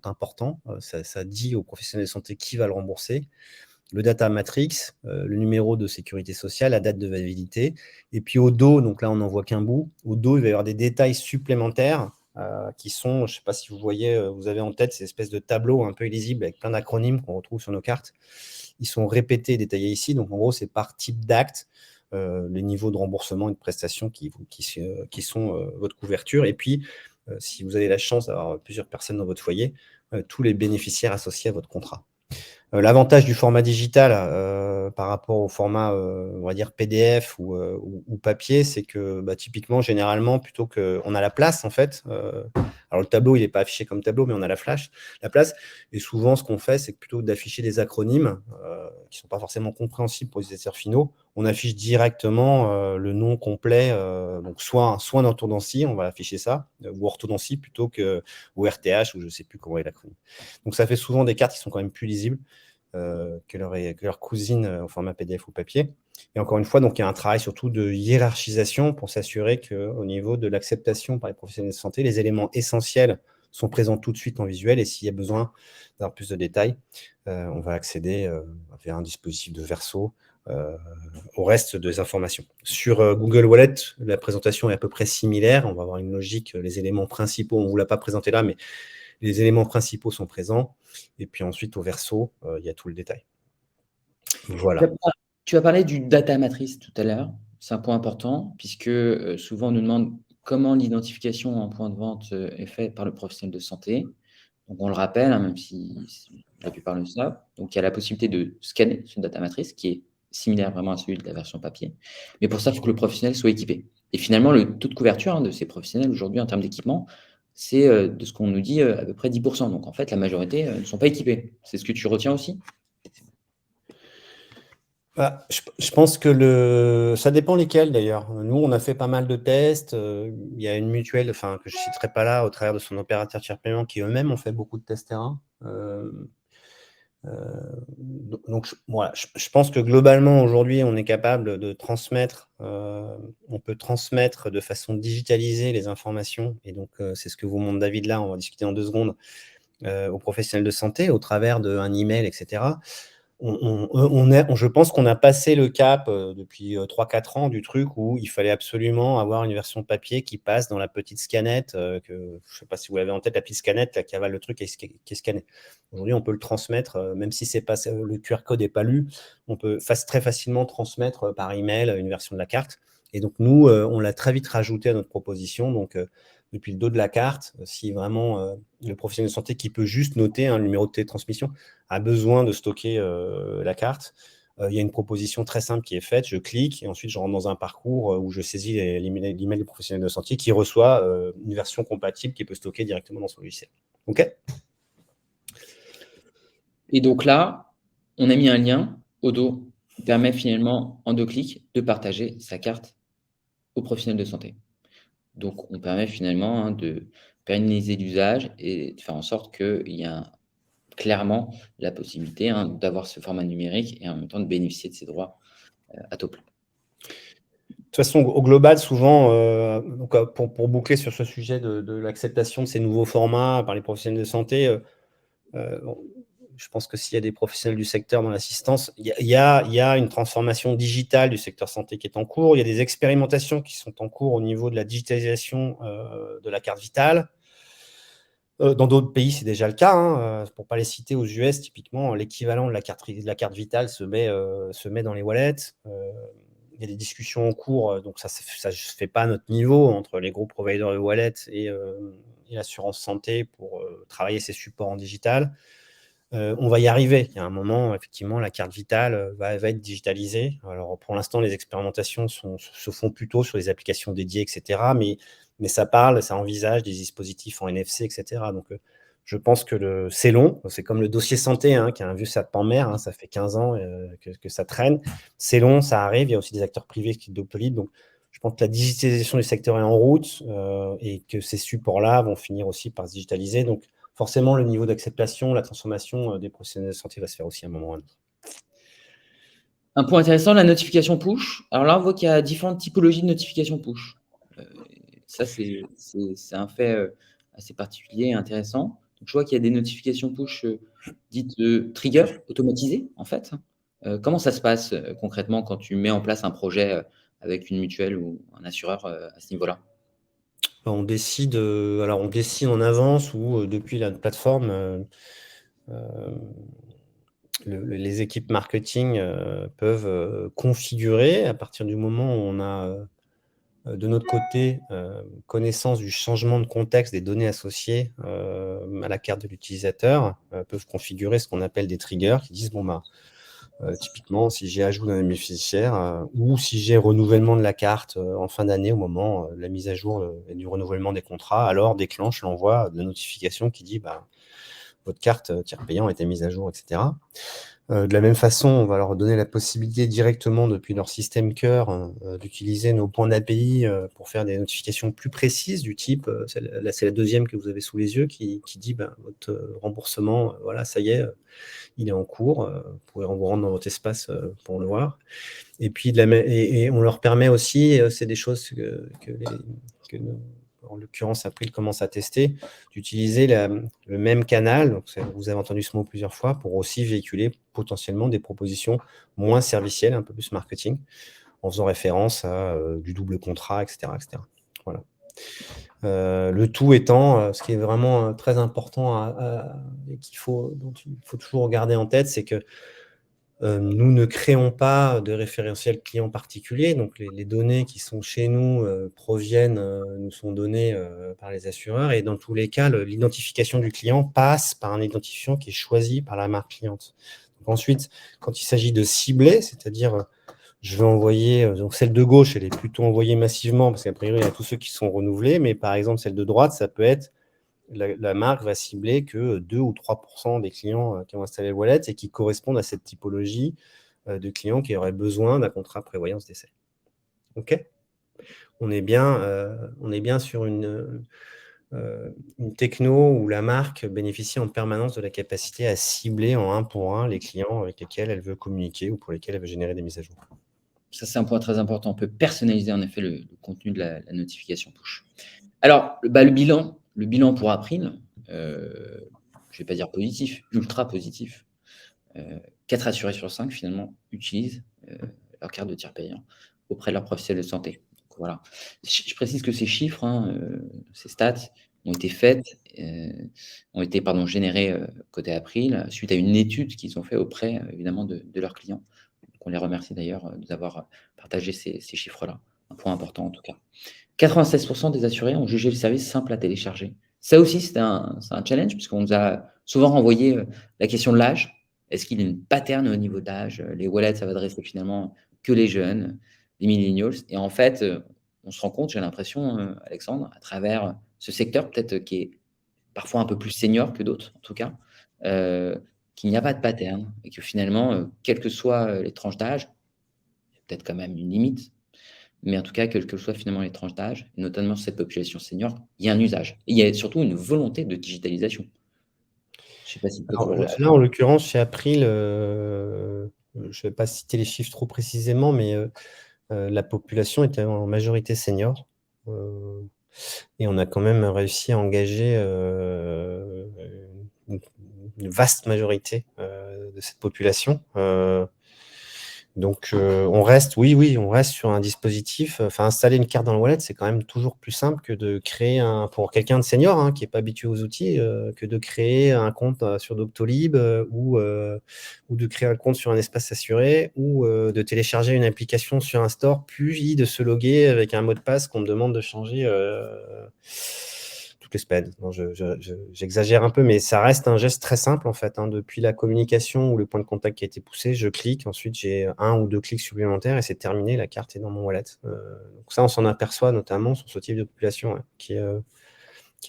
importants. Ça dit aux professionnels de santé qui va le rembourser. Le data matrix, le numéro de sécurité sociale, la date de validité. Et puis au dos, donc là, on n'en voit qu'un bout. Au dos, il va y avoir des détails supplémentaires qui sont, je ne sais pas si vous voyez, vous avez en tête ces espèces de tableaux un peu illisibles avec plein d'acronymes qu'on retrouve sur nos cartes. Ils sont répétés et détaillés ici. Donc, en gros, c'est par type d'acte, les niveaux de remboursement et de prestations qui sont votre couverture. Et puis, si vous avez la chance d'avoir plusieurs personnes dans votre foyer, tous les bénéficiaires associés à votre contrat. L'avantage du format digital par rapport au format, on va dire PDF ou papier, c'est que typiquement, généralement, plutôt qu'on a la place, en fait. Alors, le tableau, il n'est pas affiché comme tableau, mais on a la place. Et souvent, ce qu'on fait, c'est que plutôt d'afficher des acronymes qui ne sont pas forcément compréhensibles pour les utilisateurs finaux, on affiche directement le nom complet. Donc, soit un orthodontie, on va afficher ça, ou orthodontie plutôt que ou RTH, ou je ne sais plus comment est l'acronyme. Donc, ça fait souvent des cartes qui sont quand même plus lisibles que leur cousine au format PDF ou papier. Et encore une fois, donc, il y a un travail surtout de hiérarchisation pour s'assurer qu'au niveau de l'acceptation par les professionnels de santé, les éléments essentiels sont présents tout de suite en visuel. Et s'il y a besoin d'avoir plus de détails, on va accéder via un dispositif de verso au reste des informations. Sur Google Wallet, la présentation est à peu près similaire. On va avoir une logique, les éléments principaux, on ne vous l'a pas présenté là, mais les éléments principaux sont présents. Et puis ensuite, au verso, il y a tout le détail. Voilà. Tu as parlé du data matrix tout à l'heure. C'est un point important puisque, souvent on nous demande comment l'identification en point de vente, est faite par le professionnel de santé. Donc on le rappelle, hein, même si la plupart le savent. Donc il y a la possibilité de scanner ce data matrix qui est similaire vraiment à celui de la version papier. Mais pour ça, il faut que le professionnel soit équipé. Et finalement, le taux de couverture, hein, de ces professionnels aujourd'hui en termes d'équipement, c'est, de ce qu'on nous dit, à peu près 10 %. Donc en fait, la majorité, ne sont pas équipés. C'est ce que tu retiens aussi? Je pense que ça dépend lesquels d'ailleurs. Nous, on a fait pas mal de tests. Il y a une mutuelle, enfin, que je ne citerai pas là, au travers de son opérateur tiers paiement, qui eux-mêmes ont fait beaucoup de tests terrain. Donc, voilà, je pense que globalement, aujourd'hui, on est capable de transmettre, on peut transmettre de façon digitalisée les informations. Et donc, c'est ce que vous montre David là, on va discuter en 2 secondes, aux professionnels de santé, au travers d'un email, etc. Je pense qu'on a passé le cap depuis 3-4 ans du truc où il fallait absolument avoir une version papier qui passe dans la petite scanette, je ne sais pas si vous l'avez en tête, la petite scanette là, qui avale le truc et qui est scanné. Aujourd'hui, on peut le transmettre, même si le QR code n'est pas lu, on peut très facilement transmettre par email une version de la carte. Et donc, nous, on l'a très vite rajouté à notre proposition. Donc, depuis le dos de la carte, si vraiment le professionnel de santé qui peut juste noter un numéro de télétransmission a besoin de stocker la carte, il y a une proposition très simple qui est faite. Je clique et ensuite je rentre dans un parcours où je saisis l'email du professionnel de santé qui reçoit une version compatible qui peut stocker directement dans son logiciel. OK ? Et donc là, on a mis un lien au dos qui permet finalement, en 2 clics, de partager sa carte aux professionnels de santé. Donc on permet finalement, hein, de pérenniser l'usage et de faire en sorte qu'il y a clairement la possibilité, hein, d'avoir ce format numérique et en même temps de bénéficier de ses droits, à taux plein. toute façon, au global, souvent, donc, pour boucler sur ce sujet de l'acceptation de ces nouveaux formats par les professionnels de santé, bon, je pense que s'il y a des professionnels du secteur dans l'assistance, il y a une transformation digitale du secteur santé qui est en cours. Il y a des expérimentations qui sont en cours au niveau de la digitalisation de la carte vitale. Dans d'autres pays, c'est déjà le cas, hein. Pour ne pas les citer, aux US, typiquement, l'équivalent de la carte vitale se met dans les wallets. Il y a des discussions en cours, donc ça ne se fait pas à notre niveau entre les gros providers de wallets et l'assurance santé pour travailler ces supports en digital. On va y arriver. Il y a un moment, effectivement, la carte vitale va être digitalisée. Alors, pour l'instant, les expérimentations se font plutôt sur des applications dédiées, etc. Mais ça envisage des dispositifs en NFC, etc. Donc, je pense que c'est long. C'est comme le dossier santé, hein, qui a un vieux serpent de mer. Hein, ça fait 15 ans que ça traîne. C'est long, ça arrive. Il y a aussi des acteurs privés qui doctolisent. Donc, je pense que la digitalisation du secteur est en route et que ces supports-là vont finir aussi par se digitaliser. Donc, forcément, le niveau d'acceptation, la transformation des professionnels de santé va se faire aussi à un moment ou à un autre. Un point intéressant, la notification push. Alors là, on voit qu'il y a différentes typologies de notification push. Ça, c'est un fait assez particulier et intéressant. Donc, je vois qu'il y a des notifications push dites trigger, automatisées, en fait. Comment ça se passe concrètement quand tu mets en place un projet avec une mutuelle ou un assureur à ce niveau-là? On décide en avance ou depuis la plateforme, les équipes marketing peuvent configurer à partir du moment où on a de notre côté connaissance du changement de contexte des données associées à la carte de l'utilisateur, peuvent configurer ce qu'on appelle des triggers qui disent, bon, bah, typiquement, si j'ai ajout d'un bénéficiaire ou si j'ai renouvellement de la carte en fin d'année au moment de la mise à jour et du renouvellement des contrats, alors déclenche l'envoi de notification qui dit, bah, votre carte tiers payant a été mise à jour, etc. De la même façon, on va leur donner la possibilité directement depuis leur système cœur d'utiliser nos points d'API pour faire des notifications plus précises du type, là c'est la deuxième que vous avez sous les yeux qui dit, bah, votre remboursement, voilà, ça y est, il est en cours, vous pouvez vous rendre dans votre espace pour le voir. Et puis et on leur permet aussi, c'est des choses que en l'occurrence April commence à tester, d'utiliser le même canal, donc vous avez entendu ce mot plusieurs fois, pour aussi véhiculer potentiellement des propositions moins servicielles, un peu plus marketing, en faisant référence à du double contrat, etc., etc. Voilà. Le tout étant, ce qui est vraiment très important et dont il faut toujours garder en tête, c'est que nous ne créons pas de référentiel client particulier. Donc, les données qui sont chez nous nous sont données par les assureurs. Et dans tous les cas, l'identification du client passe par un identifiant qui est choisi par la marque cliente. Donc, ensuite, quand il s'agit de cibler, c'est-à-dire je vais envoyer, donc celle de gauche, elle est plutôt envoyée massivement parce qu'à priori, il y a tous ceux qui sont renouvelés. Mais par exemple, celle de droite, ça peut être la marque va cibler que 2 ou 3% des clients qui ont installé le wallet et qui correspondent à cette typologie de clients qui auraient besoin d'un contrat prévoyance décès. OK ? On est bien sur une techno où la marque bénéficie en permanence de la capacité à cibler en 1 pour 1 les clients avec lesquels elle veut communiquer ou pour lesquels elle veut générer des mises à jour. Ça, c'est un point très important. On peut personnaliser en effet le contenu de la notification push. Alors, le bilan pour April, je ne vais pas dire positif, ultra positif. 4 assurés sur 5 finalement utilisent leur carte de tiers payant auprès de leur professionnel de santé. Donc, voilà. Je précise que ces chiffres, ces stats ont été générés côté April suite à une étude qu'ils ont fait auprès évidemment de leurs clients. Donc, on les remercie d'ailleurs de nous avoir partagé ces chiffres-là. Un point important en tout cas. 96% des assurés ont jugé le service simple à télécharger. Ça aussi, c'est un challenge puisqu'on nous a souvent renvoyé la question de l'âge. Est-ce qu'il y a une pattern au niveau de l'âge? Les wallets, ça va adresser finalement que les jeunes, les millennials. Et en fait, on se rend compte, j'ai l'impression, Alexandre, à travers ce secteur peut-être qui est parfois un peu plus senior que d'autres, en tout cas, qu'il n'y a pas de pattern et que finalement, quelles que soient les tranches d'âge, il y a peut-être quand même une limite, mais en tout cas, quelles que soient finalement les tranches d'âge, et notamment cette population senior, il y a un usage. Et il y a surtout une volonté de digitalisation. Je ne sais pas si toi tu Alors, le ressens. là, en l'occurrence, chez April, je ne vais pas citer les chiffres trop précisément, mais la population était en majorité senior. Et on a quand même réussi à engager une vaste majorité de cette population. Donc, on reste sur un dispositif. Enfin, installer une carte dans le wallet, c'est quand même toujours plus simple que de créer pour quelqu'un de senior, hein, qui n'est pas habitué aux outils, que de créer un compte sur Doctolib ou de créer un compte sur un espace assuré ou de télécharger une application sur un store, puis de se loguer avec un mot de passe qu'on me demande de changer toutes les semaines. Non, j'exagère un peu, mais ça reste un geste très simple en fait, hein. Depuis la communication ou le point de contact qui a été poussé, je clique, ensuite j'ai 1 ou 2 clics supplémentaires et c'est terminé, la carte est dans mon wallet. Donc ça, on s'en aperçoit notamment sur ce type de population, ouais, qui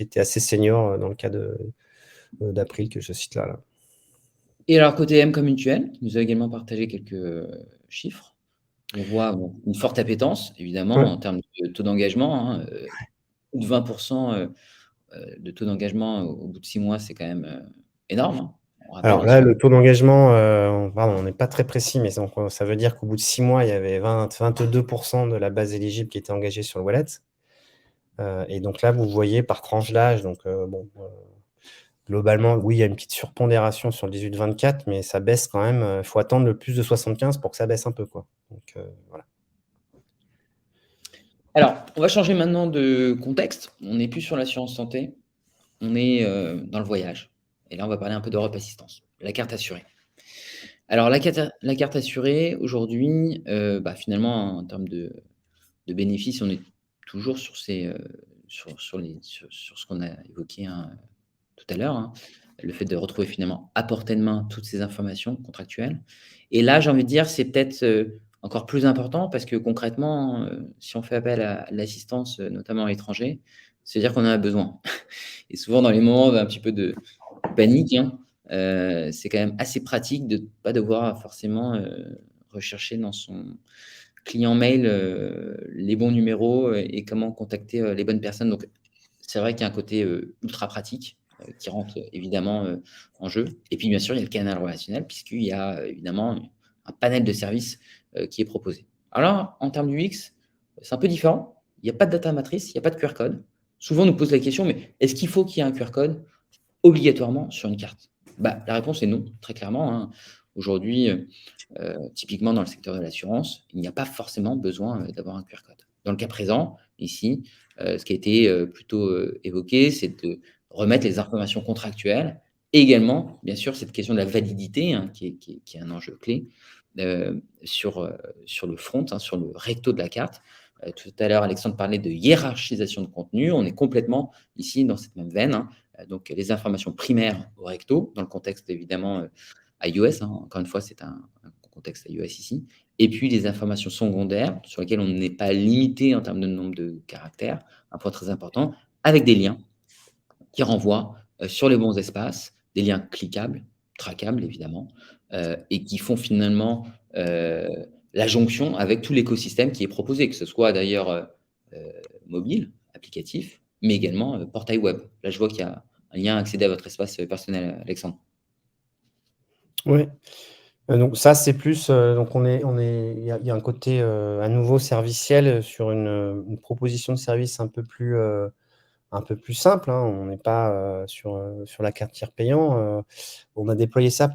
était assez senior dans le cas d'April que je cite là. Et alors côté M comme Mutuelle, il nous a également partagé quelques chiffres. On voit une forte appétence, évidemment, Ouais. en termes de taux d'engagement, hein, plus de 20 de taux d'engagement au bout de 6 mois, c'est quand même énorme, hein. On rappelle, Alors hein, là, sur le taux d'engagement, pardon, on n'est pas très précis, mais donc, ça veut dire qu'au bout de 6 mois, il y avait 22% de la base éligible qui était engagée sur le wallet. Et donc là, vous voyez par tranche d'âge, donc globalement, oui, il y a une petite surpondération sur le 18-24, mais ça baisse quand même. Il faut attendre le plus de 75 pour que ça baisse un peu, quoi. Donc, voilà. Alors, on va changer maintenant de contexte. On n'est plus sur l'assurance santé, on est dans le voyage. Et là, on va parler un peu d'Europe Assistance, la carte assurée. Alors, la carte assurée, aujourd'hui, finalement, en termes de bénéfices, on est toujours sur ce qu'on a évoqué, hein, tout à l'heure, hein. Le fait de retrouver finalement à portée de main toutes ces informations contractuelles. Et là, j'ai envie de dire, c'est peut-être encore plus important parce que concrètement, si on fait appel à l'assistance, notamment à l'étranger, c'est-à-dire qu'on en a besoin. Et souvent, dans les moments d'un petit peu de panique, hein, c'est quand même assez pratique de ne pas devoir forcément rechercher dans son client mail les bons numéros et comment contacter les bonnes personnes. Donc, c'est vrai qu'il y a un côté ultra pratique qui rentre évidemment en jeu. Et puis, bien sûr, il y a le canal relationnel, puisqu'il y a évidemment un panel de services qui est proposé. Alors, en termes du UX, c'est un peu différent. Il n'y a pas de data matrice, il n'y a pas de QR code. Souvent, on nous pose la question, mais est-ce qu'il faut qu'il y ait un QR code obligatoirement sur une carte? La réponse est non, très clairement, hein. Aujourd'hui, typiquement dans le secteur de l'assurance, il n'y a pas forcément besoin d'avoir un QR code. Dans le cas présent, ici, ce qui a été plutôt évoqué, c'est de remettre les informations contractuelles et également, bien sûr, cette question de la validité, hein, qui est un enjeu clé sur le front, hein, sur le recto de la carte. Tout à l'heure, Alexandre parlait de hiérarchisation de contenu. On est complètement ici dans cette même veine, hein. Donc, les informations primaires au recto, dans le contexte évidemment iOS, hein. Encore une fois, c'est un contexte iOS ici. Et puis les informations secondaires sur lesquelles on n'est pas limité en termes de nombre de caractères, un point très important, avec des liens qui renvoient sur les bons espaces, des liens cliquables, traquables évidemment, et qui font finalement la jonction avec tout l'écosystème qui est proposé, que ce soit d'ailleurs mobile, applicatif, mais également portail web. Là, je vois qu'il y a un lien à accéder à votre espace personnel, Alexandre. Oui. Donc ça, c'est plus, donc il y a un côté à nouveau serviciel sur une proposition de service un peu plus simple, hein. On n'est pas sur la carte tiers payant. On a déployé ça,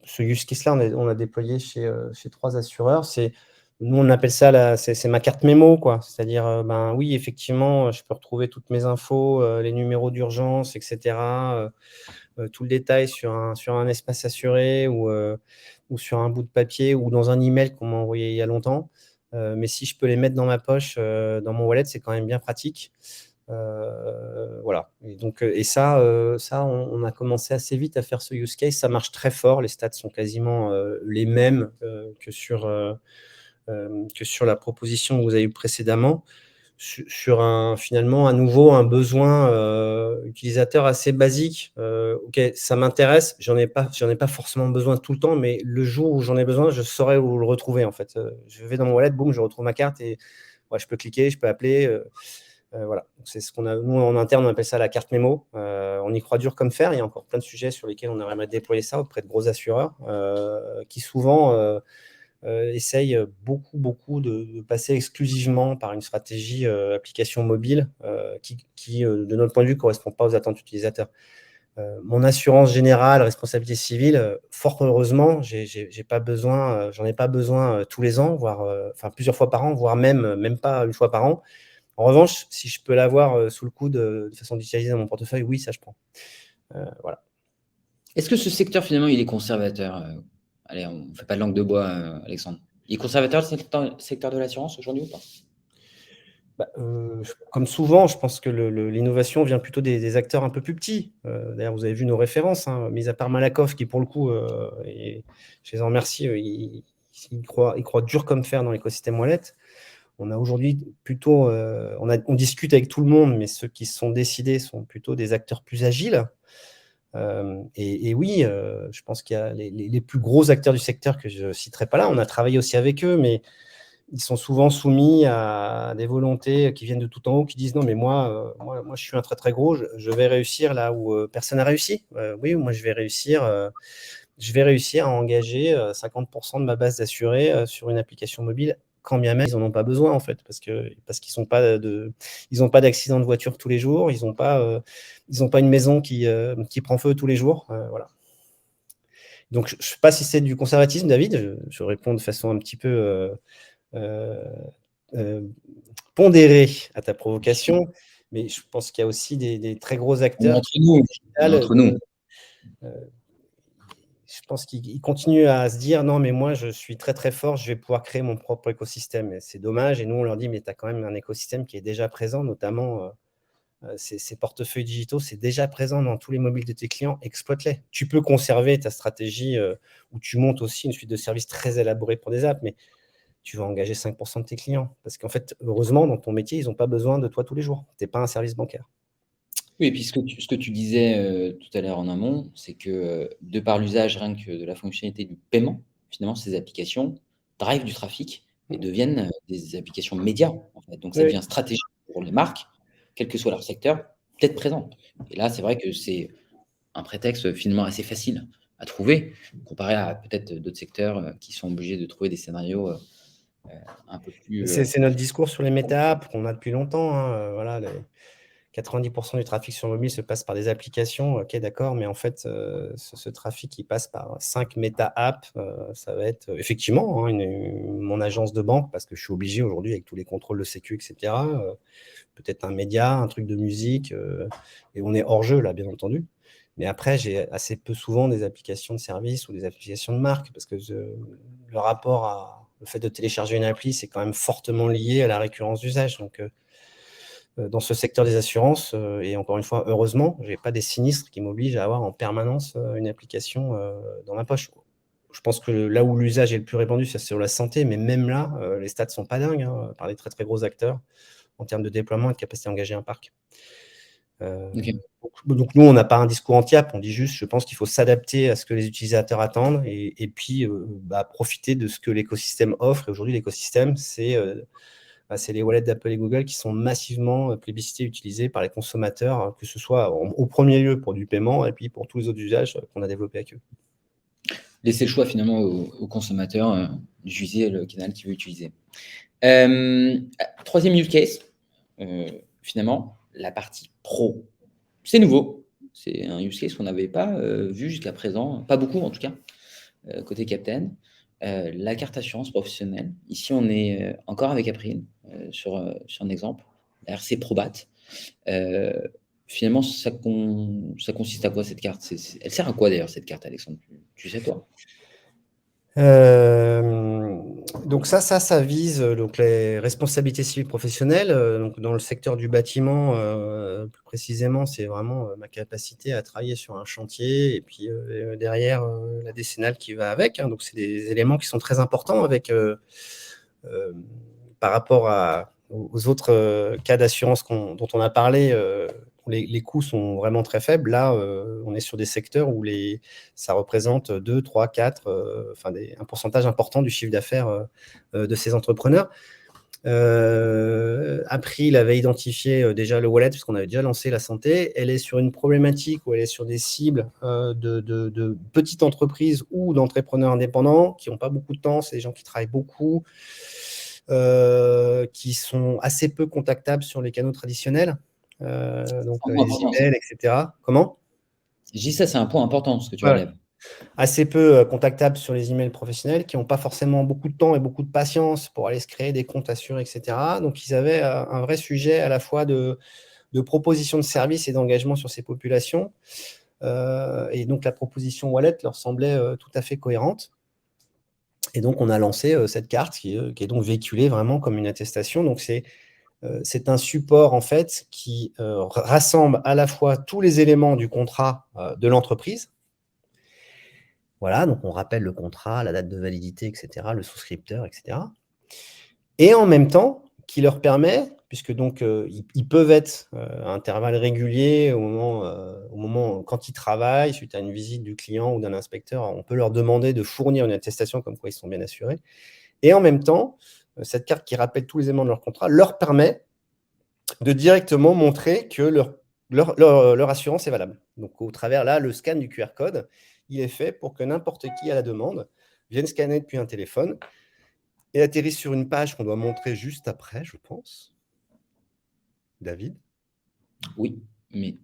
ce use case-là, on a déployé chez 3 assureurs. Nous, on appelle ça c'est ma carte mémo, quoi. C'est-à-dire, oui, effectivement, je peux retrouver toutes mes infos, les numéros d'urgence, et cetera, tout le détail sur un espace assuré ou sur un bout de papier ou dans un email qu'on m'a envoyé il y a longtemps. Mais si je peux les mettre dans ma poche, dans mon wallet, c'est quand même bien pratique. Voilà. Et donc, on a commencé assez vite à faire ce use case. Ça marche très fort. Les stats sont quasiment les mêmes que sur la proposition que vous avez eue précédemment. Sur finalement, à nouveau, un besoin utilisateur assez basique. OK, ça m'intéresse, j'en ai pas forcément besoin tout le temps, mais le jour où j'en ai besoin, je saurais où le retrouver, en fait. Je vais dans mon wallet, boum, je retrouve ma carte et ouais, je peux cliquer, je peux appeler, voilà. Donc c'est ce qu'on a nous, en interne, on appelle ça la carte mémo. On y croit dur comme fer. Il y a encore plein de sujets sur lesquels on aimerait déployer ça auprès de gros assureurs, qui souvent essaye beaucoup de passer exclusivement par une stratégie application mobile qui, de notre point de vue, ne correspond pas aux attentes utilisateurs. Mon assurance générale, responsabilité civile, fort heureusement, j'en ai pas besoin tous les ans, voire plusieurs fois par an, voire même pas une fois par an. En revanche, si je peux l'avoir sous le coude de façon digitalisée dans mon portefeuille, oui, ça je prends. Voilà. Est-ce que ce secteur, finalement, il est conservateur? Allez, on ne fait pas de langue de bois, Alexandre. Il est conservateur, le secteur de l'assurance aujourd'hui ou pas? Comme souvent, je pense que l'innovation vient plutôt des acteurs un peu plus petits. D'ailleurs, vous avez vu nos références, hein, mis à part Malakoff, qui pour le coup, et je les en remercie, il croit dur comme fer dans l'écosystème wallet. On a aujourd'hui plutôt, on discute avec tout le monde, mais ceux qui se sont décidés sont plutôt des acteurs plus agiles. Et oui, je pense qu'il y a les plus gros acteurs du secteur que je ne citerai pas là. On a travaillé aussi avec eux, mais ils sont souvent soumis à des volontés qui viennent de tout en haut, qui disent non, mais moi, je suis un très très gros, je vais réussir là où personne n'a réussi. Oui, moi je vais réussir à engager 50% de ma base d'assurés sur une application mobile, quand bien même ils n'en ont pas besoin en fait, parce qu'ils n'ont pas d'accident de voiture tous les jours, ils n'ont pas une maison qui prend feu tous les jours. Voilà. Donc je ne sais pas si c'est du conservatisme, David, je réponds de façon un petit peu pondéré à ta provocation, mais je pense qu'il y a aussi des très gros On est acteurs entre nous. On est digital, entre nous. je pense qu'ils continuent à se dire non, mais moi je suis très très fort, je vais pouvoir créer mon propre écosystème. Et c'est dommage. Et nous on leur dit mais tu as quand même un écosystème qui est déjà présent, notamment ces portefeuilles digitaux, c'est déjà présent dans tous les mobiles de tes clients, exploite-les. Tu peux conserver ta stratégie où tu montes aussi une suite de services très élaborés pour des apps, mais tu vas engager 5% de tes clients. Parce qu'en fait, heureusement, dans ton métier, ils n'ont pas besoin de toi tous les jours. Tu n'es pas un service bancaire. Oui, et puis ce que tu disais tout à l'heure en amont, c'est que de par l'usage rien que de la fonctionnalité du paiement, finalement, ces applications drivent du trafic et deviennent des applications médias, en fait. Donc, ça Oui. devient stratégique pour les marques, quel que soit leur secteur, d'être présent. Et là, c'est vrai que c'est un prétexte finalement assez facile à trouver, comparé à peut-être d'autres secteurs qui sont obligés de trouver des scénarios un peu plus. C'est notre discours sur les méta-apps qu'on a depuis longtemps, hein. Voilà, 90% du trafic sur mobile se passe par des applications. Ok, d'accord, mais en fait, ce trafic, il passe par 5 méta-apps. Ça va être effectivement hein, mon agence de banque, parce que je suis obligé aujourd'hui avec tous les contrôles de sécu, etc. Peut-être un média, un truc de musique, et on est hors jeu là, bien entendu. Mais après, j'ai assez peu souvent des applications de service ou des applications de marque, parce que le rapport à le fait de télécharger une appli, c'est quand même fortement lié à la récurrence d'usage. Donc, dans ce secteur des assurances, et encore une fois, heureusement, je n'ai pas des sinistres qui m'obligent à avoir en permanence une application dans ma poche. Je pense que là où l'usage est le plus répandu, c'est sur la santé, mais même là, les stats ne sont pas dingues hein, par les très très gros acteurs en termes de déploiement et de capacité à engager un parc. Okay. Donc nous, on n'a pas un discours anti-app, on dit juste, je pense qu'il faut s'adapter à ce que les utilisateurs attendent et puis profiter de ce que l'écosystème offre. Et aujourd'hui, l'écosystème, c'est les wallets d'Apple et Google qui sont massivement plébiscités et utilisés par les consommateurs, que ce soit au premier lieu pour du paiement et puis pour tous les autres usages qu'on a développés avec eux. Laisser le choix finalement au consommateur d'utiliser le canal qu'il veut utiliser. Troisième use case, finalement, la partie pro. C'est nouveau. C'est un use case qu'on n'avait pas vu jusqu'à présent, pas beaucoup en tout cas, côté Captain. La carte assurance professionnelle. Ici, on est encore avec April sur un exemple, la RC Probat. Finalement, ça consiste à quoi cette carte? Elle sert à quoi d'ailleurs cette carte, Alexandre? Tu sais toi? Donc ça vise donc les responsabilités civiles professionnelles. Donc dans le secteur du bâtiment, plus précisément, c'est vraiment ma capacité à travailler sur un chantier et puis derrière la décennale qui va avec. Hein. Donc c'est des éléments qui sont très importants par rapport aux autres cas d'assurance dont on a parlé. Les coûts sont vraiment très faibles. Là, on est sur des secteurs où ça représente 2, 3, 4, un pourcentage important du chiffre d'affaires de ces entrepreneurs. April avait identifié déjà le wallet, puisqu'on avait déjà lancé la santé. Elle est sur une problématique où elle est sur des cibles de petites entreprises ou d'entrepreneurs indépendants qui n'ont pas beaucoup de temps. C'est des gens qui travaillent beaucoup, qui sont assez peu contactables sur les canaux traditionnels, donc C'est un point les important, ça. emails, etc. Comment? Je dis ça, c'est un point important, ce que tu Ouais. relèves. Assez peu contactables sur les emails professionnels, qui n'ont pas forcément beaucoup de temps et beaucoup de patience pour aller se créer des comptes assurés, etc. Donc, ils avaient un vrai sujet à la fois de proposition de services et d'engagement sur ces populations. Et donc, la proposition Wallet leur semblait tout à fait cohérente. Et donc, on a lancé cette carte qui est donc véhiculée vraiment comme une attestation. Donc, c'est un support, en fait, qui rassemble à la fois tous les éléments du contrat de l'entreprise. Voilà, donc on rappelle le contrat, la date de validité, etc., le souscripteur, etc. Et en même temps, qui leur permet, puisque donc ils peuvent être à intervalles réguliers au moment quand ils travaillent, suite à une visite du client ou d'un inspecteur, on peut leur demander de fournir une attestation comme quoi ils sont bien assurés. Et en même temps, cette carte qui rappelle tous les éléments de leur contrat leur permet de directement montrer que leur assurance est valable. Donc, au travers, là, le scan du QR code, il est fait pour que n'importe qui à la demande vienne scanner depuis un téléphone et atterrisse sur une page qu'on doit montrer juste après, je pense. David? Oui, mais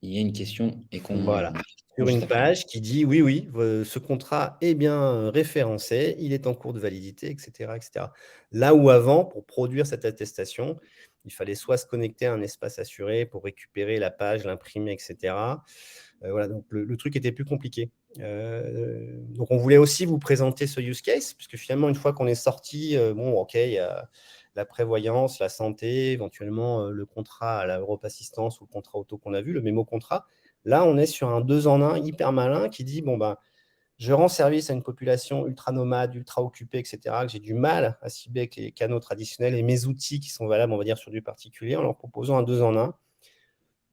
il y a une question et qu'on Voilà. Sur juste une après. page qui dit oui, oui, ce contrat est bien référencé, il est en cours de validité, etc., etc. Là où avant, pour produire cette attestation, il fallait soit se connecter à un espace assuré pour récupérer la page, l'imprimer, etc. Voilà, donc le truc était plus compliqué. Donc on voulait aussi vous présenter ce use case, puisque finalement, une fois qu'on est sorti, bon, ok, il y a la prévoyance, la santé, éventuellement le contrat à la Europe Assistance ou le contrat auto qu'on a vu, le mémo contrat. Là, on est sur un 2 en 1 hyper malin qui dit, bon, ben, je rends service à une population ultra nomade, ultra occupée, etc., que j'ai du mal à cibler avec les canaux traditionnels et mes outils qui sont valables, on va dire, sur du particulier, en leur proposant un 2 en 1,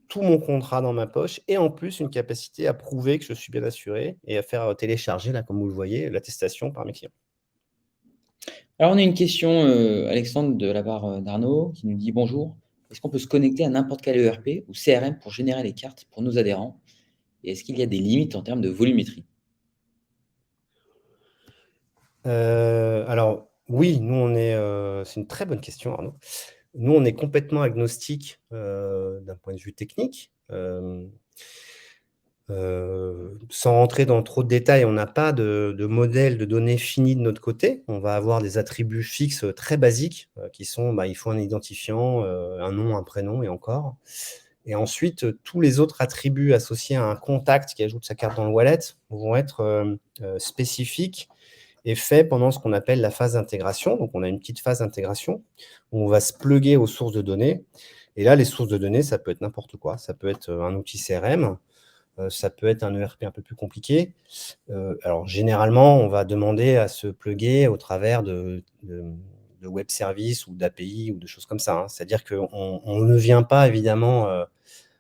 tout mon contrat dans ma poche et en plus une capacité à prouver que je suis bien assuré et à faire télécharger, là, comme vous le voyez, l'attestation par mes clients. Alors, on a une question, Alexandre, de la part d'Arnaud, qui nous dit bonjour. Est-ce qu'on peut se connecter à n'importe quel ERP ou CRM pour générer les cartes pour nos adhérents? Et est-ce qu'il y a des limites en termes de volumétrie? Alors, oui, nous, c'est une très bonne question, Arnaud. Nous, on est complètement agnostique d'un point de vue technique. Sans rentrer dans trop de détails, on n'a pas de modèle de données fini de notre côté. On va avoir des attributs fixes très basiques qui sont, il faut un identifiant, un nom, un prénom et encore. Et ensuite, tous les autres attributs associés à un contact qui ajoute sa carte dans le wallet vont être spécifiques et faits pendant ce qu'on appelle la phase d'intégration. Donc, on a une petite phase d'intégration où on va se plugger aux sources de données. Et là, les sources de données, ça peut être n'importe quoi. Ça peut être un outil CRM, ça peut être un ERP un peu plus compliqué. Alors, généralement, on va demander à se plugger au travers de web services ou d'API ou de choses comme ça. C'est-à-dire qu'on ne vient pas, évidemment,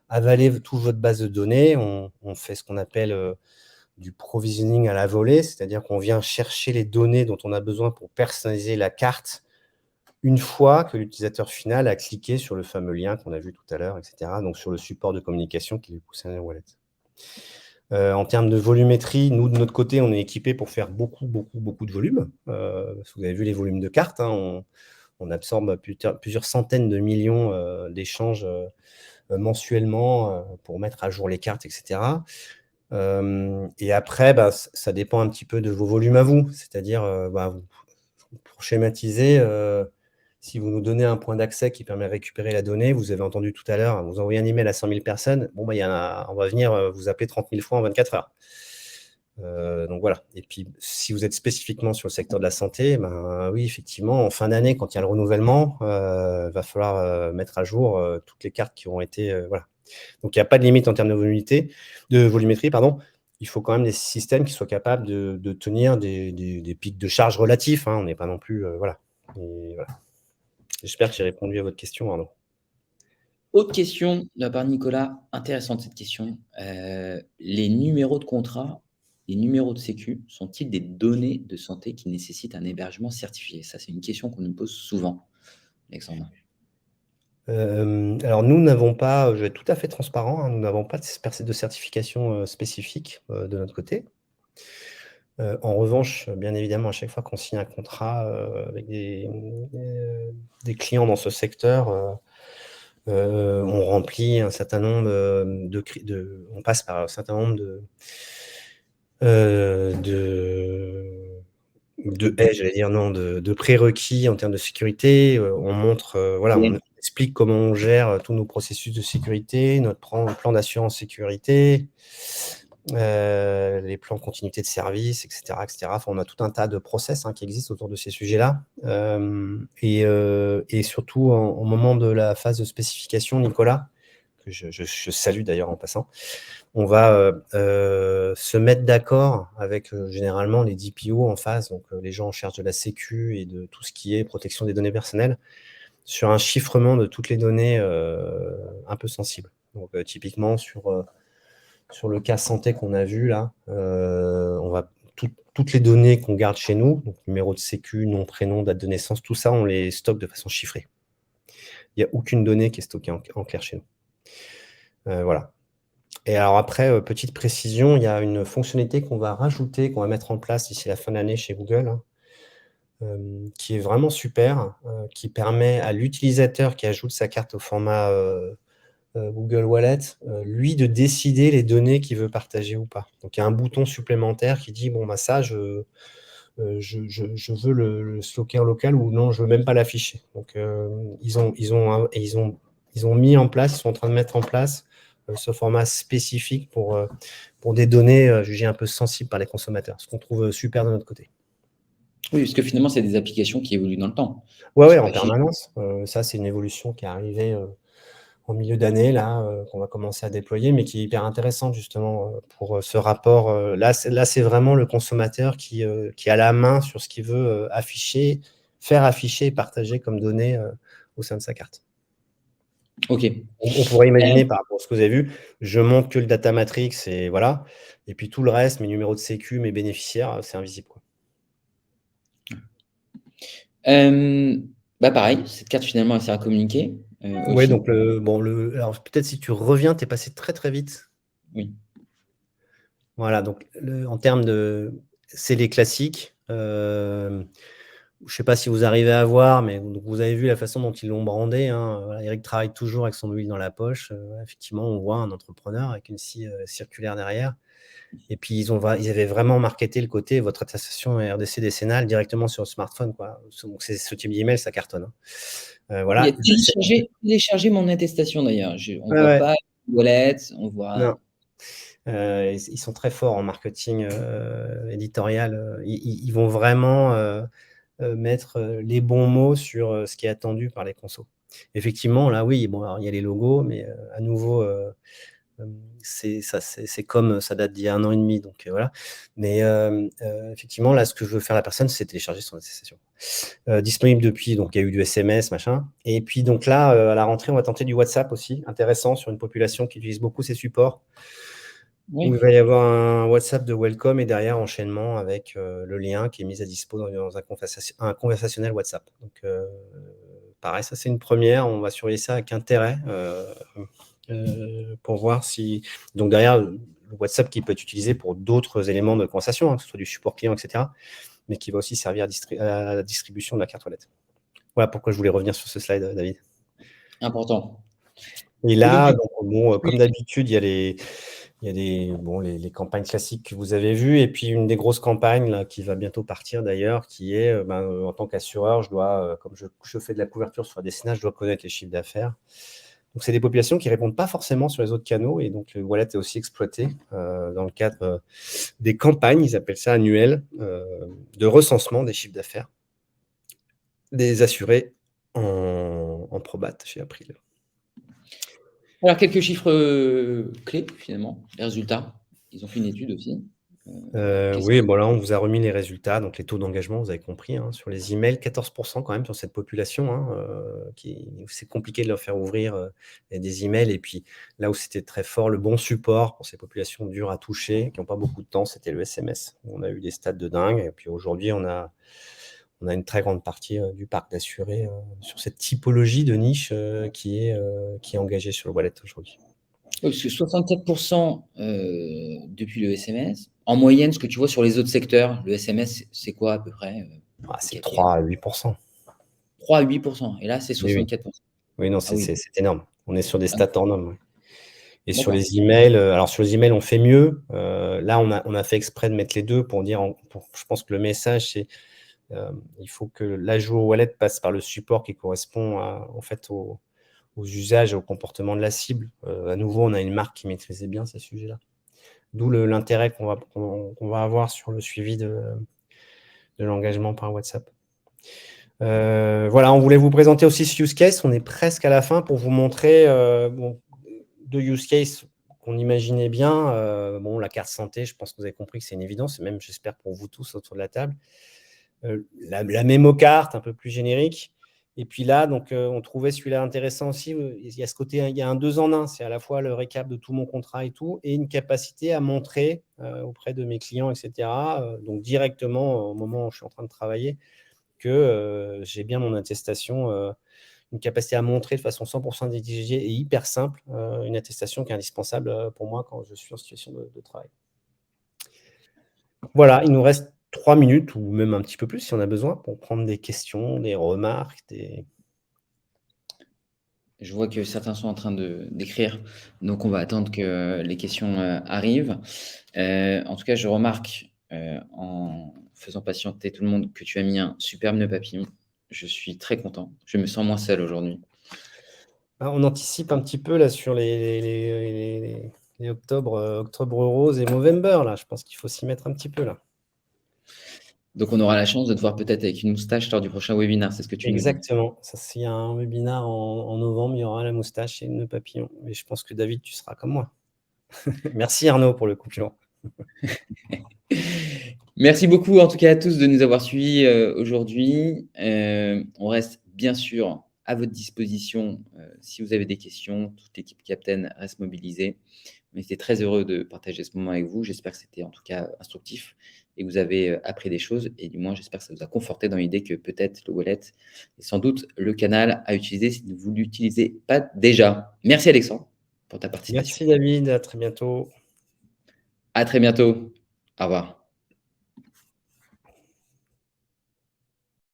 avaler toute votre base de données. On fait ce qu'on appelle du provisioning à la volée, c'est-à-dire qu'on vient chercher les données dont on a besoin pour personnaliser la carte une fois que l'utilisateur final a cliqué sur le fameux lien qu'on a vu tout à l'heure, etc. Donc, sur le support de communication qui lui pousse à un wallet. En termes de volumétrie, nous, de notre côté, on est équipé pour faire beaucoup, beaucoup, beaucoup de volume. Vous avez vu les volumes de cartes, on absorbe plusieurs centaines de millions d'échanges mensuellement pour mettre à jour les cartes, etc. Et après, ça dépend un petit peu de vos volumes à vous. C'est-à-dire, pour schématiser, si vous nous donnez un point d'accès qui permet de récupérer la donnée, vous avez entendu tout à l'heure, vous envoyez un email à 100 000 personnes, bon, on va venir vous appeler 30 000 fois en 24 heures. Donc voilà. Et puis, si vous êtes spécifiquement sur le secteur de la santé, oui, effectivement, en fin d'année, quand il y a le renouvellement, va falloir mettre à jour toutes les cartes qui ont été, voilà. Donc, il n'y a pas de limite en termes de volumétrie, pardon. Il faut quand même des systèmes qui soient capables de tenir des pics de charge relatifs. On n'est pas non plus, voilà. Et voilà. J'espère que j'ai répondu à votre question, Arnaud. Autre question de la part de Nicolas, intéressante cette question. Les numéros de contrat, les numéros de sécu sont-ils des données de santé qui nécessitent un hébergement certifié? Ça, c'est une question qu'on nous pose souvent. Alexandre? Alors nous n'avons pas, je vais être tout à fait transparent, hein, nous n'avons pas de certification spécifique de notre côté. En revanche, bien évidemment, à chaque fois qu'on signe un contrat avec des clients dans ce secteur, on remplit un certain nombre on passe par un certain nombre j'allais dire non, de prérequis en termes de sécurité. On montre, voilà, on Oui. explique comment on gère tous nos processus de sécurité, notre plan d'assurance sécurité, les plans de continuité de service, etc., etc. Enfin, on a tout un tas de process qui existent autour de ces sujets-là. Et surtout, au moment de la phase de spécification, Nicolas, que je salue d'ailleurs en passant, on va se mettre d'accord avec généralement les DPO en face, donc les gens en charge de la sécu et de tout ce qui est protection des données personnelles, sur un chiffrement de toutes les données un peu sensibles. Donc typiquement sur le cas santé qu'on a vu là, on va toutes les données qu'on garde chez nous, donc numéro de sécu, nom, prénom, date de naissance, tout ça, on les stocke de façon chiffrée. Il n'y a aucune donnée qui est stockée en clair chez nous. Voilà. Et alors après, petite précision, il y a une fonctionnalité qu'on va rajouter, qu'on va mettre en place d'ici la fin de l'année chez Google, qui est vraiment super, qui permet à l'utilisateur qui ajoute sa carte au format Google Wallet, lui, de décider les données qu'il veut partager ou pas. Donc, il y a un bouton supplémentaire qui dit, bon, bah ça, je veux le stocker en local ou non, je veux même pas l'afficher. Donc, ils ont mis en place, ils sont en train de mettre en place ce format spécifique pour des données jugées un peu sensibles par les consommateurs, ce qu'on trouve super de notre côté. Oui, parce que finalement, c'est des applications qui évoluent dans le temps. Ouais, Sont en pas figées. permanence. Ça, c'est une évolution qui est arrivée en milieu d'année, là, qu'on va commencer à déployer, mais qui est hyper intéressante justement pour ce rapport. Là, c'est vraiment le consommateur qui a la main sur ce qu'il veut faire afficher et partager comme données au sein de sa carte. OK. On pourrait imaginer, par rapport à ce que vous avez vu, je montre que le data matrix et voilà, et puis tout le reste, mes numéros de sécu, mes bénéficiaires, c'est invisible, quoi. Bah, pareil, cette carte finalement elle sert à communiquer, Ouais, aussi? donc alors peut-être si tu reviens, tu es passé très, très vite. Oui. Voilà, donc en termes c'est les classiques. Je ne sais pas si vous arrivez à voir, mais donc vous avez vu la façon dont ils l'ont brandé, hein. Voilà, Eric travaille toujours avec son mobile dans la poche. Effectivement, on voit un entrepreneur avec une scie circulaire derrière. Et puis, ils avaient vraiment marketé le côté votre attestation RDC décennale directement sur le smartphone, quoi. Donc, c'est ce type d'email, ça cartonne, hein. Il y a Voilà. télécharger mon attestation d'ailleurs. On Ouais, voit ouais. pas wallet, on voit. Non. Ils sont très forts en marketing éditorial. Ils vont vraiment mettre les bons mots sur ce qui est attendu par les consos. Effectivement, là, oui, bon, alors, il y a les logos, mais à nouveau, c'est comme ça date d'il y a 1 an et demi, donc voilà. Mais effectivement, là, ce que je veux faire la personne, c'est télécharger son attestation. Disponible depuis, donc il y a eu du SMS, machin. Et puis donc là, à la rentrée, on va tenter du WhatsApp aussi, intéressant sur une population qui utilise beaucoup ces supports, où il Oui. va y avoir un WhatsApp de welcome et derrière enchaînement avec le lien qui est mis à dispo dans un conversationnel WhatsApp. Donc pareil, ça c'est une première, on va surveiller ça avec intérêt pour voir si... Donc derrière, le WhatsApp qui peut être utilisé pour d'autres éléments de conversation, que ce soit du support client, etc., mais qui va aussi servir à la distribution de la carte wallet. Voilà pourquoi je voulais revenir sur ce slide, David. Important. Et Et donc là, du coup, comme d'habitude, il y a les campagnes classiques que vous avez vues, et puis une des grosses campagnes là, qui va bientôt partir d'ailleurs, qui est, en tant qu'assureur, je dois, comme je fais de la couverture sur la décennale, je dois connaître les chiffres d'affaires. Donc, c'est des populations qui ne répondent pas forcément sur les autres canaux, et donc le wallet est aussi exploité dans le cadre des campagnes, ils appellent ça annuelles, de recensement des chiffres d'affaires des assurés en probat chez April. alors quelques chiffres clés finalement, les résultats. Ils ont fait une étude aussi. Qu'est-ce Oui, bon là, on vous a remis les résultats, donc les taux d'engagement, vous avez compris, hein, sur les emails, 14% quand même sur cette population, hein, c'est compliqué de leur faire ouvrir des emails. Et puis là où c'était très fort, le bon support pour ces populations dures à toucher, qui n'ont pas beaucoup de temps, c'était le SMS. On a eu des stats de dingue. Et puis aujourd'hui, on a on a une très grande partie du parc d'assurés sur cette typologie de niche qui est engagée sur le wallet aujourd'hui. Oui, parce que 64% depuis le SMS. En moyenne, ce que tu vois sur les autres secteurs, le SMS, c'est quoi à peu près C'est KPM? 3 à 8%. 3 à 8%. Et là, c'est Oui, oui. 64%. Oui, non, Ah oui. c'est énorme. On est sur des stats hors normes. Ouais. Et sur D'accord. les emails, alors sur les emails, on fait mieux. Là, on a fait exprès de mettre les deux pour dire, je pense que le message, c'est il faut que l'ajout au wallet passe par le support qui correspond en fait aux usages et au comportement de la cible. À nouveau, on a une marque qui maîtrisait bien ces sujets-là. D'où l'intérêt qu'on va avoir sur le suivi de l'engagement par WhatsApp. Voilà, on voulait vous présenter aussi ce use case. On est presque à la fin pour vous montrer deux use cases qu'on imaginait bien. La carte santé, je pense que vous avez compris que c'est une évidence, et même j'espère pour vous tous autour de la table. La mémo carte, un peu plus générique. Et puis là, donc, on trouvait celui-là intéressant aussi. Il y a ce côté, il y a un 2 en 1. C'est à la fois le récap de tout mon contrat et tout, et une capacité à montrer auprès de mes clients, etc. Donc directement, au moment où je suis en train de travailler, que j'ai bien mon attestation, une capacité à montrer de façon 100% dirigée et hyper simple, une attestation qui est indispensable pour moi quand je suis en situation de travail. Voilà, il nous reste 3 minutes ou même un petit peu plus si on a besoin pour prendre des questions, des remarques, Je vois que certains sont en train d'écrire, donc on va attendre que les questions arrivent. En tout cas, je remarque en faisant patienter tout le monde que tu as mis un superbe nœud papillon. Je suis très content. Je me sens moins seul aujourd'hui. On anticipe un petit peu là sur les octobre rose et Movember là. Je pense qu'il faut s'y mettre un petit peu là. Donc, on aura la chance de te voir peut-être avec une moustache lors du prochain webinaire, c'est ce que tu nous dis. Exactement. Ça, s'il y a un webinaire en novembre, il y aura la moustache et le nœud papillon. Et je pense que David, tu seras comme moi. Merci Arnaud pour le compliment. Merci beaucoup en tout cas à tous de nous avoir suivis aujourd'hui. On reste bien sûr à votre disposition si vous avez des questions. Toute l'équipe Captain reste mobilisée. On était très heureux de partager ce moment avec vous. J'espère que c'était en tout cas instructif et que vous avez appris des choses. Et du moins, j'espère que ça vous a conforté dans l'idée que peut-être le wallet est sans doute le canal à utiliser si vous ne l'utilisez pas déjà. Merci Alexandre pour ta participation. Merci David, à très bientôt. À très bientôt. Au revoir.